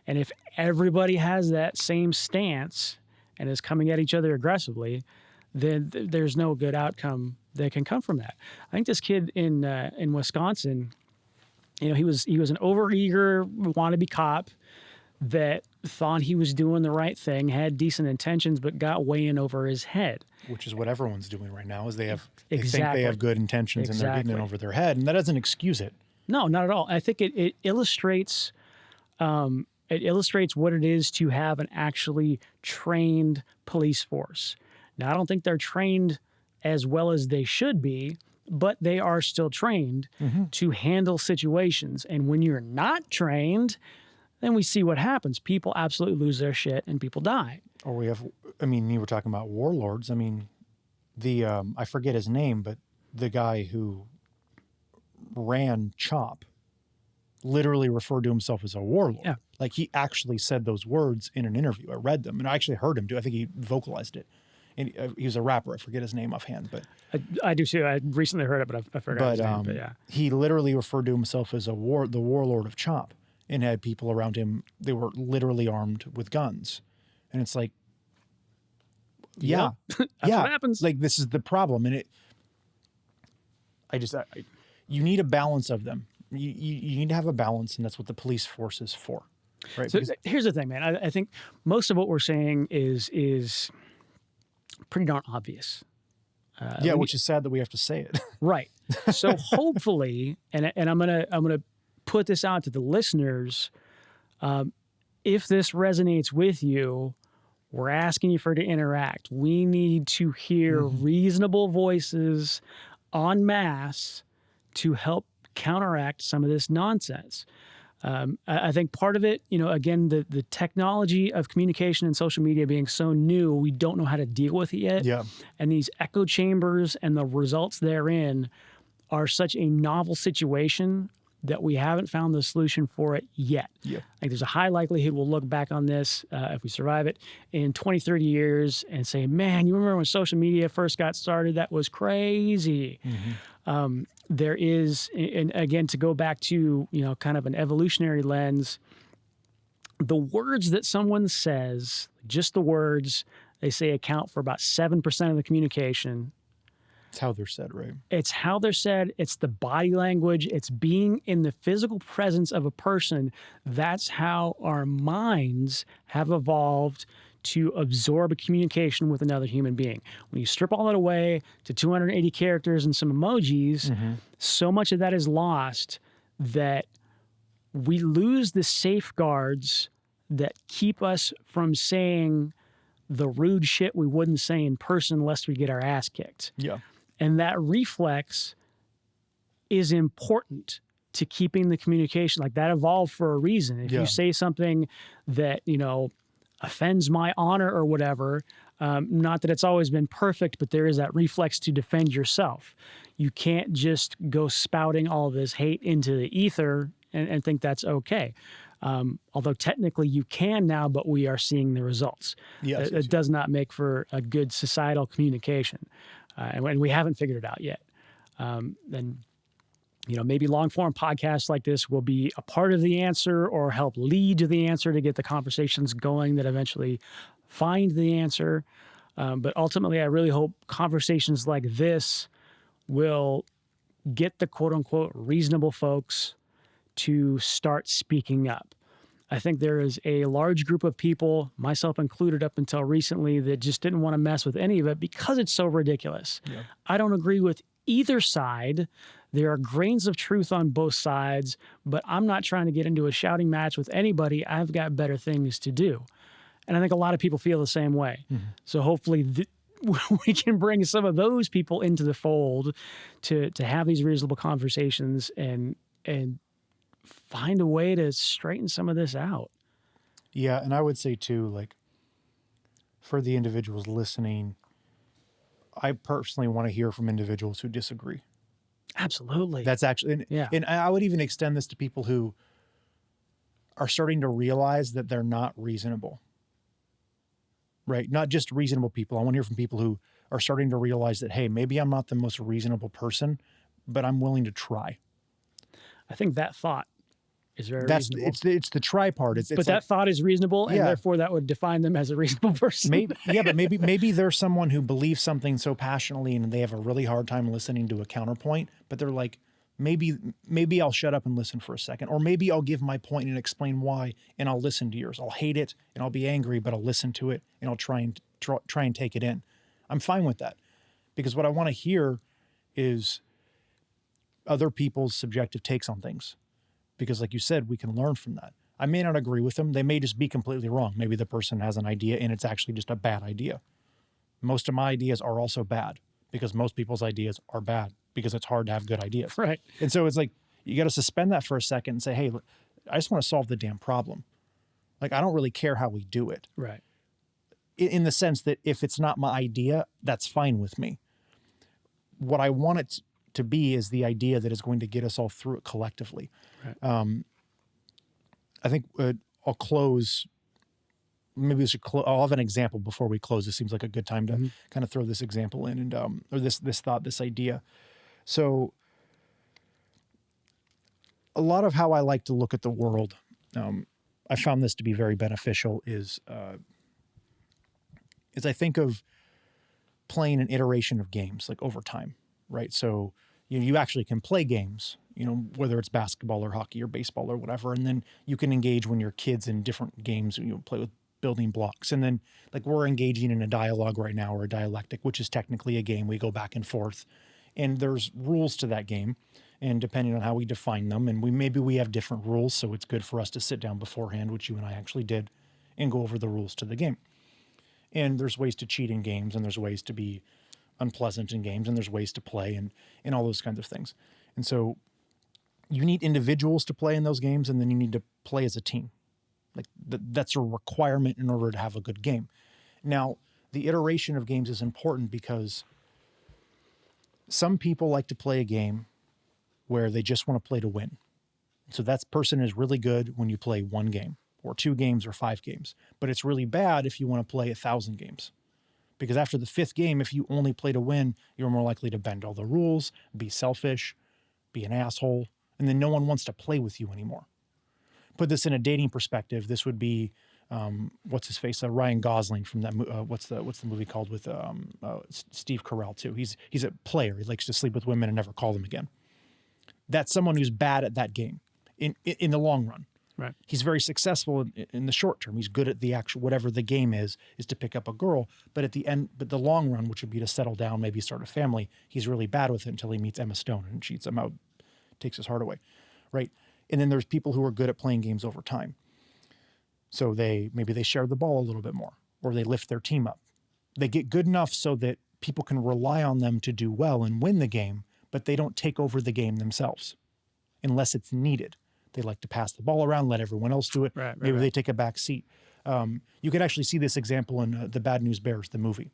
And if everybody has that same stance and is coming at each other aggressively, then there's no good outcome that can come from that. I think this kid in Wisconsin, he was an overeager wannabe cop that thought he was doing the right thing, had decent intentions, but got way in over his head. Which is what everyone's doing right now, is they think Exactly. they have good intentions and they're getting in over their head, and that doesn't excuse it. No, not at all. I think it illustrates what it is to have an actually trained police force. Now, I don't think they're trained as well as they should be, but they are still trained to handle situations. And when you're not trained, then we see what happens. People absolutely lose their shit and people die. Or you were talking about warlords. I mean, I forget his name, but the guy who ran CHOP literally referred to himself as a warlord. Yeah. Like, he actually said those words in an interview. I read them and I actually heard him do it. I think he vocalized it. and he was a rapper. I forget his name offhand, but I do too. I recently heard it, but I forgot his name. But yeah, he literally referred to himself as the warlord of Chop, and had people around him. They were literally armed with guns, and it's like, yeah, Yep. That's what happens. Like this is the problem, and you need a balance of them. You need to have a balance, and that's what the police force is for, right? So here's the thing, man. I think most of what we're saying is pretty darn obvious. Which is sad that we have to say it. Right. So hopefully, and I'm gonna put this out to the listeners. If this resonates with you, we're asking you to interact. We need to hear reasonable voices en masse to help counteract some of this nonsense. I think part of it, again, the technology of communication and social media being so new, we don't know how to deal with it yet. Yeah. And these echo chambers and the results therein are such a novel situation that we haven't found the solution for it yet. Yeah. Like there's a high likelihood we'll look back on this, if we survive it, in 20, 30 years and say, man, you remember when social media first got started? That was crazy. There is, and again, to go back to, kind of an evolutionary lens, the words that someone says, just the words, they say account for about 7% of the communication. It's how they're said, right? It's how they're said. It's the body language. It's being in the physical presence of a person. That's how our minds have evolved to absorb a communication with another human being. When you strip all that away to 280 characters and some emojis, so much of that is lost that we lose the safeguards that keep us from saying the rude shit we wouldn't say in person lest we get our ass kicked. Yeah. And that reflex is important to keeping the communication. Like that evolved for a reason. If you say something that, offends my honor or whatever, not that it's always been perfect, but there is that reflex to defend yourself. You can't just go spouting all this hate into the ether and think that's okay. Although technically you can now, but we are seeing the results. It does not make for a good societal communication. And we haven't figured it out yet. Then, maybe long form podcasts like this will be a part of the answer or help lead to the answer to get the conversations going that eventually find the answer. But ultimately, I really hope conversations like this will get the quote unquote reasonable folks to start speaking up. I think there is a large group of people, myself included up until recently, that just didn't want to mess with any of it because it's so ridiculous. Yeah. I don't agree with either side. There are grains of truth on both sides, but I'm not trying to get into a shouting match with anybody. I've got better things to do. And I think a lot of people feel the same way. So hopefully we can bring some of those people into the fold to have these reasonable conversations and find a way to straighten some of this out. Yeah, and I would say too, like, for the individuals listening, I personally want to hear from individuals who disagree. Absolutely. That's actually, and I would even extend this to people who are starting to realize that they're not reasonable, right? Not just reasonable people. I want to hear from people who are starting to realize that, hey, maybe I'm not the most reasonable person, but I'm willing to try. I think that thought is very reasonable. It's the try part. But that thought is reasonable, and therefore that would define them as a reasonable person. But maybe there's someone who believes something so passionately and they have a really hard time listening to a counterpoint, but they're like, maybe I'll shut up and listen for a second, or maybe I'll give my point and explain why, and I'll listen to yours. I'll hate it and I'll be angry, but I'll listen to it and I'll try and take it in. I'm fine with that, because what I want to hear is other people's subjective takes on things. Because like you said, we can learn from that. I may not agree with them. They may just be completely wrong. Maybe the person has an idea and it's actually just a bad idea. Most of my ideas are also bad because most people's ideas are bad because it's hard to have good ideas. Right. And so it's like, you got to suspend that for a second and say, hey, I just want to solve the damn problem. Like, I don't really care how we do it. Right. In the sense that if it's not my idea, that's fine with me. What I want it to be is the idea that is going to get us all through it collectively. Right. I think I'll close maybe we should I'll have an example before we close. This seems like a good time to kind of throw this example in and or this thought, this idea. So a lot of how I like to look at the world, I found this to be very beneficial is I think of playing an iteration of games like over time, right? So you actually can play games, whether it's basketball or hockey or baseball or whatever, and then you can engage when you're kids in different games. Play with building blocks, and then like we're engaging in a dialogue right now or a dialectic, which is technically a game. We go back and forth, and there's rules to that game, and depending on how we define them, and maybe we have different rules, so it's good for us to sit down beforehand, which you and I actually did, and go over the rules to the game. And there's ways to cheat in games, and there's ways to be unpleasant in games, and there's ways to play, and all those kinds of things. And so you need individuals to play in those games, and then you need to play as a team. Like that's a requirement in order to have a good game. Now, the iteration of games is important because some people like to play a game where they just want to play to win. So that person is really good when you play one game or 2 games or 5 games, but it's really bad if you want to play 1,000 games. Because after the 5th game, if you only play to win, you're more likely to bend all the rules, be selfish, be an asshole, and then no one wants to play with you anymore. Put this in a dating perspective, this would be, what's his face? Ryan Gosling from that, what's the movie called with Steve Carell too? He's a player. He likes to sleep with women and never call them again. That's someone who's bad at that game in the long run. Right. He's very successful in the short term. He's good at the actual, whatever the game is to pick up a girl. But at the end, the long run, which would be to settle down, maybe start a family, he's really bad with it until he meets Emma Stone and cheats him out, takes his heart away. Right. And then there's people who are good at playing games over time. So maybe they share the ball a little bit more, or they lift their team up. They get good enough so that people can rely on them to do well and win the game, but they don't take over the game themselves unless it's needed. They like to pass the ball around, let everyone else do it. Maybe they take a back seat. You could actually see this example in The Bad News Bears, the movie.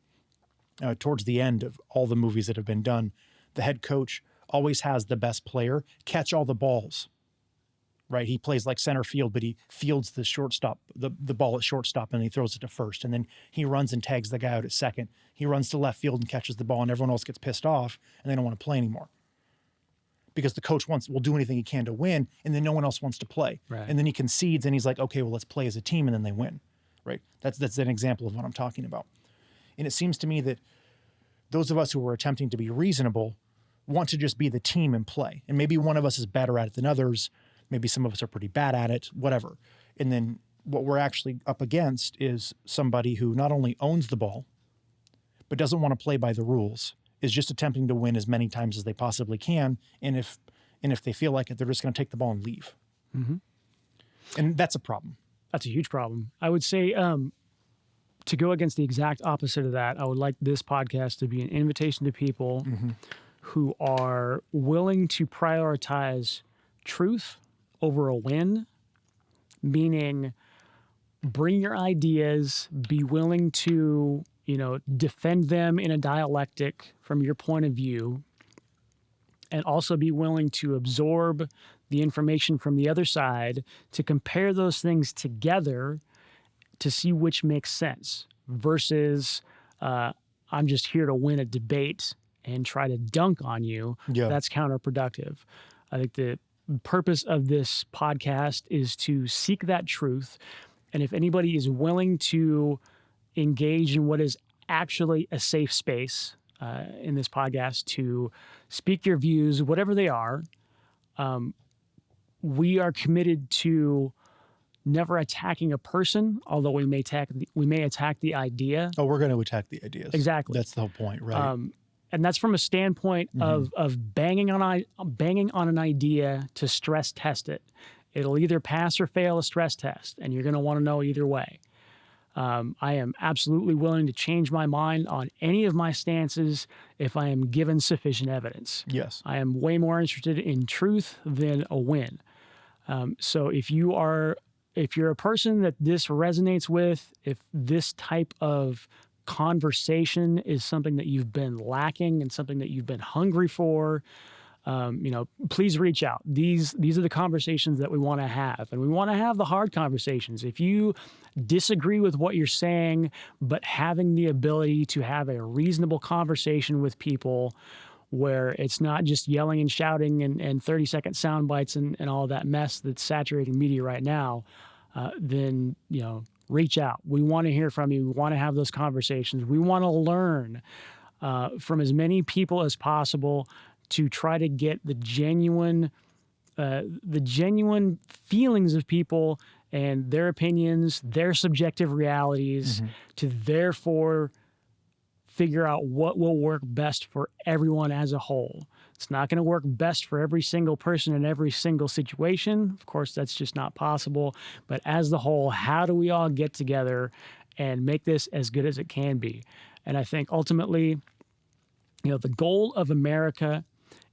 Towards the end of all the movies that have been done, the head coach always has the best player catch all the balls. Right, he plays like center field, but he fields the shortstop, the ball at shortstop, and he throws it to first. And then he runs and tags the guy out at second. He runs to left field and catches the ball, and everyone else gets pissed off, and they don't want to play anymore. Because the coach will do anything he can to win, and then no one else wants to play. Right. And then he concedes, and he's like, okay, well, let's play as a team, and then they win. Right? That's an example of what I'm talking about. And it seems to me that those of us who are attempting to be reasonable want to just be the team and play. And maybe one of us is better at it than others. Maybe some of us are pretty bad at it, whatever. And then what we're actually up against is somebody who not only owns the ball, but doesn't want to play by the rules, is just attempting to win as many times as they possibly can. And if they feel like it, they're just going to take the ball and leave. Mm-hmm. And that's a problem. That's a huge problem. I would say to go against the exact opposite of that, I would like this podcast to be an invitation to people who are willing to prioritize truth over a win, meaning bring your ideas, be willing to, defend them in a dialectic from your point of view, and also be willing to absorb the information from the other side to compare those things together to see which makes sense versus I'm just here to win a debate and try to dunk on you. Yeah. That's counterproductive. I think the purpose of this podcast is to seek that truth. And if anybody is willing to engage in what is actually a safe space in this podcast to speak your views, whatever they are, we are committed to never attacking a person, although we may attack the idea. Oh, we're going to attack the ideas. Exactly. That's the whole point, right? And that's from a standpoint of banging on an idea to stress test it. It'll either pass or fail a stress test, and you're going to want to know either way. I am absolutely willing to change my mind on any of my stances if I am given sufficient evidence. Yes. I am way more interested in truth than a win. So if you're a person that this resonates with, if this type of conversation is something that you've been lacking and something that you've been hungry for, please reach out. These are the conversations that we want to have, and we want to have the hard conversations. If you disagree with what you're saying, but having the ability to have a reasonable conversation with people where it's not just yelling and shouting and 30-second sound bites and all that mess that's saturating media right now, then, reach out. We want to hear from you. We want to have those conversations. We want to learn from as many people as possible to try to get the genuine feelings of people and their opinions, their subjective realities, to therefore figure out what will work best for everyone as a whole. It's not going to work best for every single person in every single situation. Of course, that's just not possible. But as the whole, how do we all get together and make this as good as it can be? And I think ultimately, the goal of America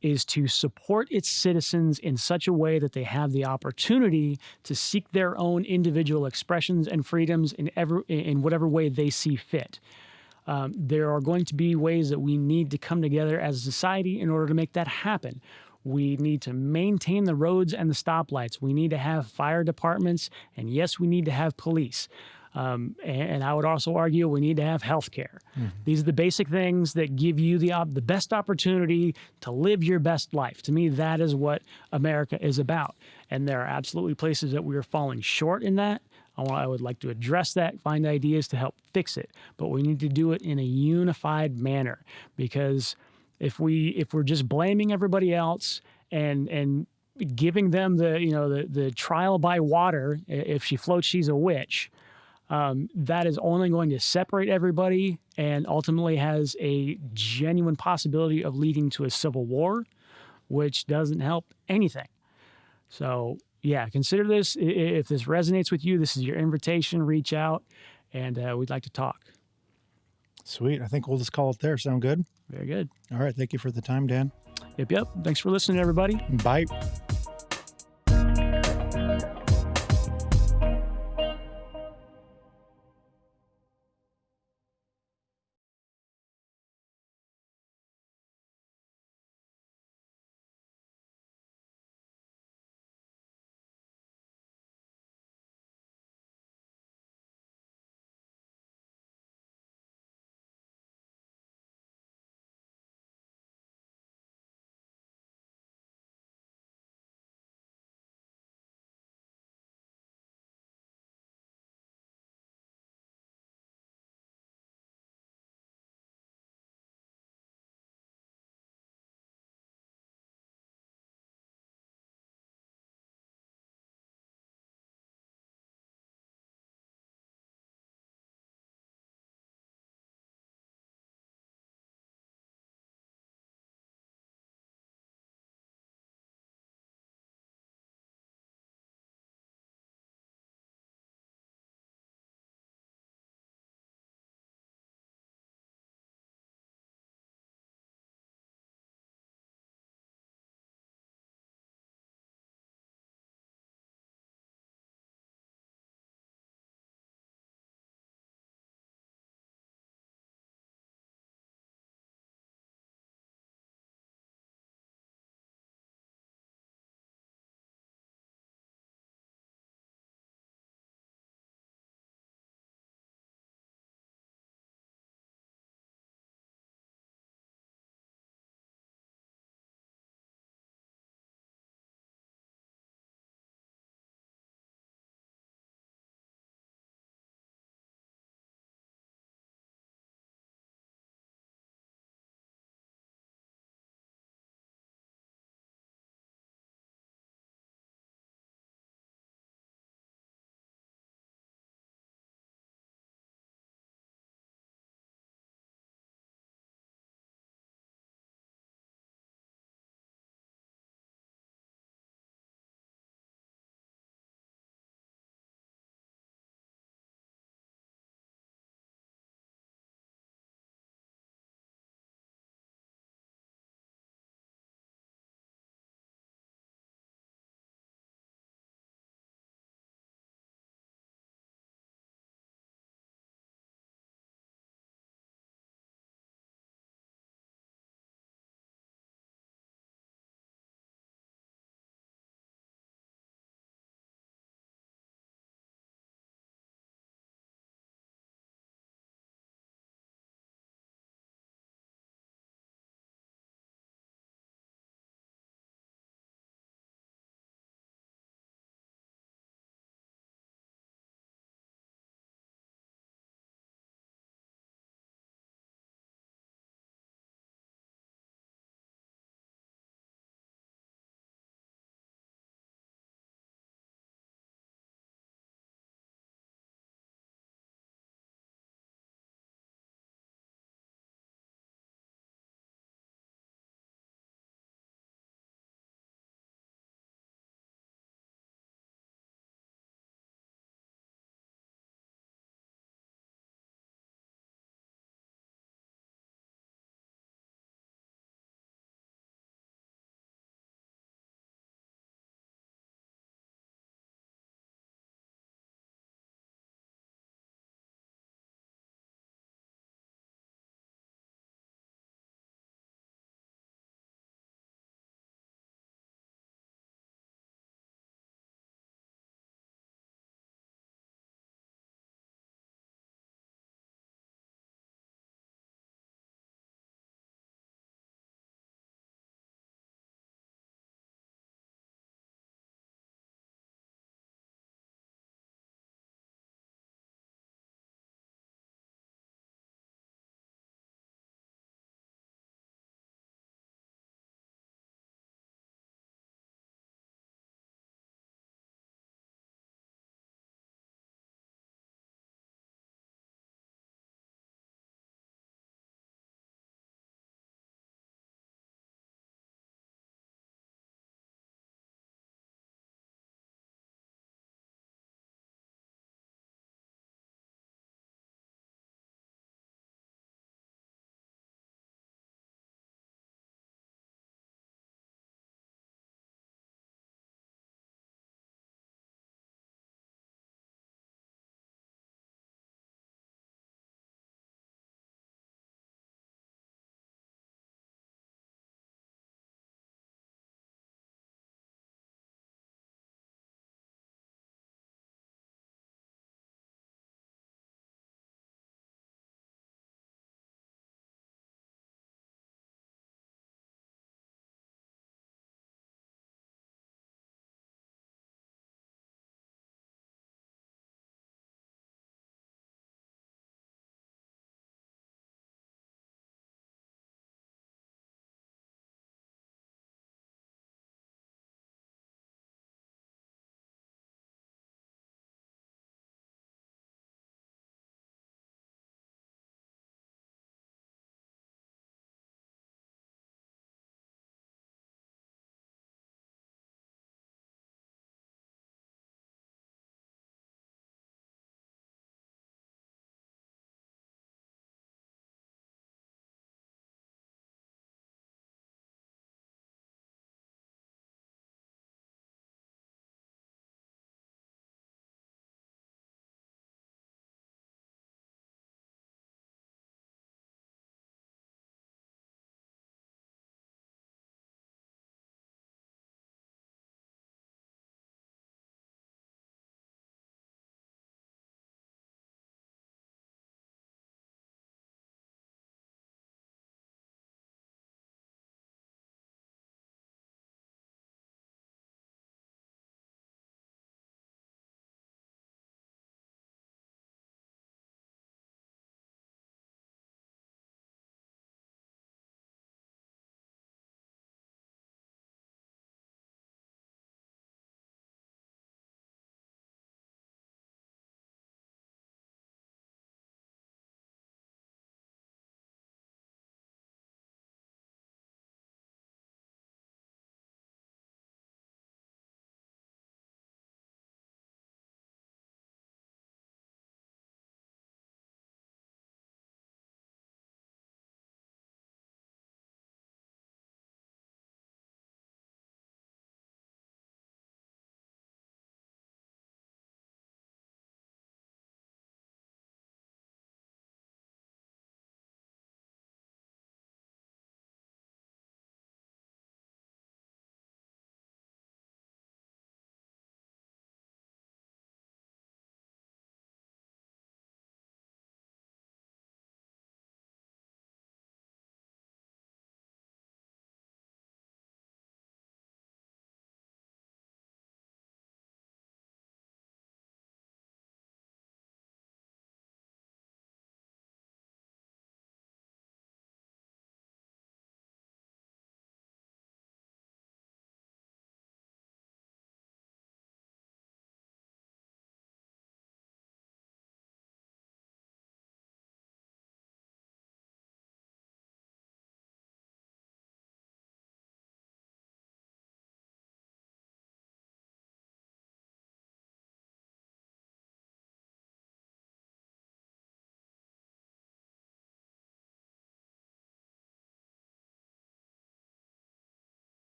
is to support its citizens in such a way that they have the opportunity to seek their own individual expressions and freedoms in whatever way they see fit. There are going to be ways that we need to come together as a society in order to make that happen. We need to maintain the roads and the stoplights. We need to have fire departments, and yes, we need to have police. And I would also argue we need to have health care. These are the basic things that give you the best opportunity to live your best life. To me, that is what America is about. And there are absolutely places that we are falling short in that. I would like to address that, find ideas to help fix it. But we need to do it in a unified manner, because if we're just blaming everybody else and giving them the trial by water, if she floats, she's a witch, that is only going to separate everybody and ultimately has a genuine possibility of leading to a civil war, which doesn't help anything. So, yeah, consider this. If this resonates with you, this is your invitation. Reach out, and we'd like to talk. Sweet. I think we'll just call it there. Sound good? Very good. All right. Thank you for the time, Dan. Yep. Thanks for listening, everybody. Bye.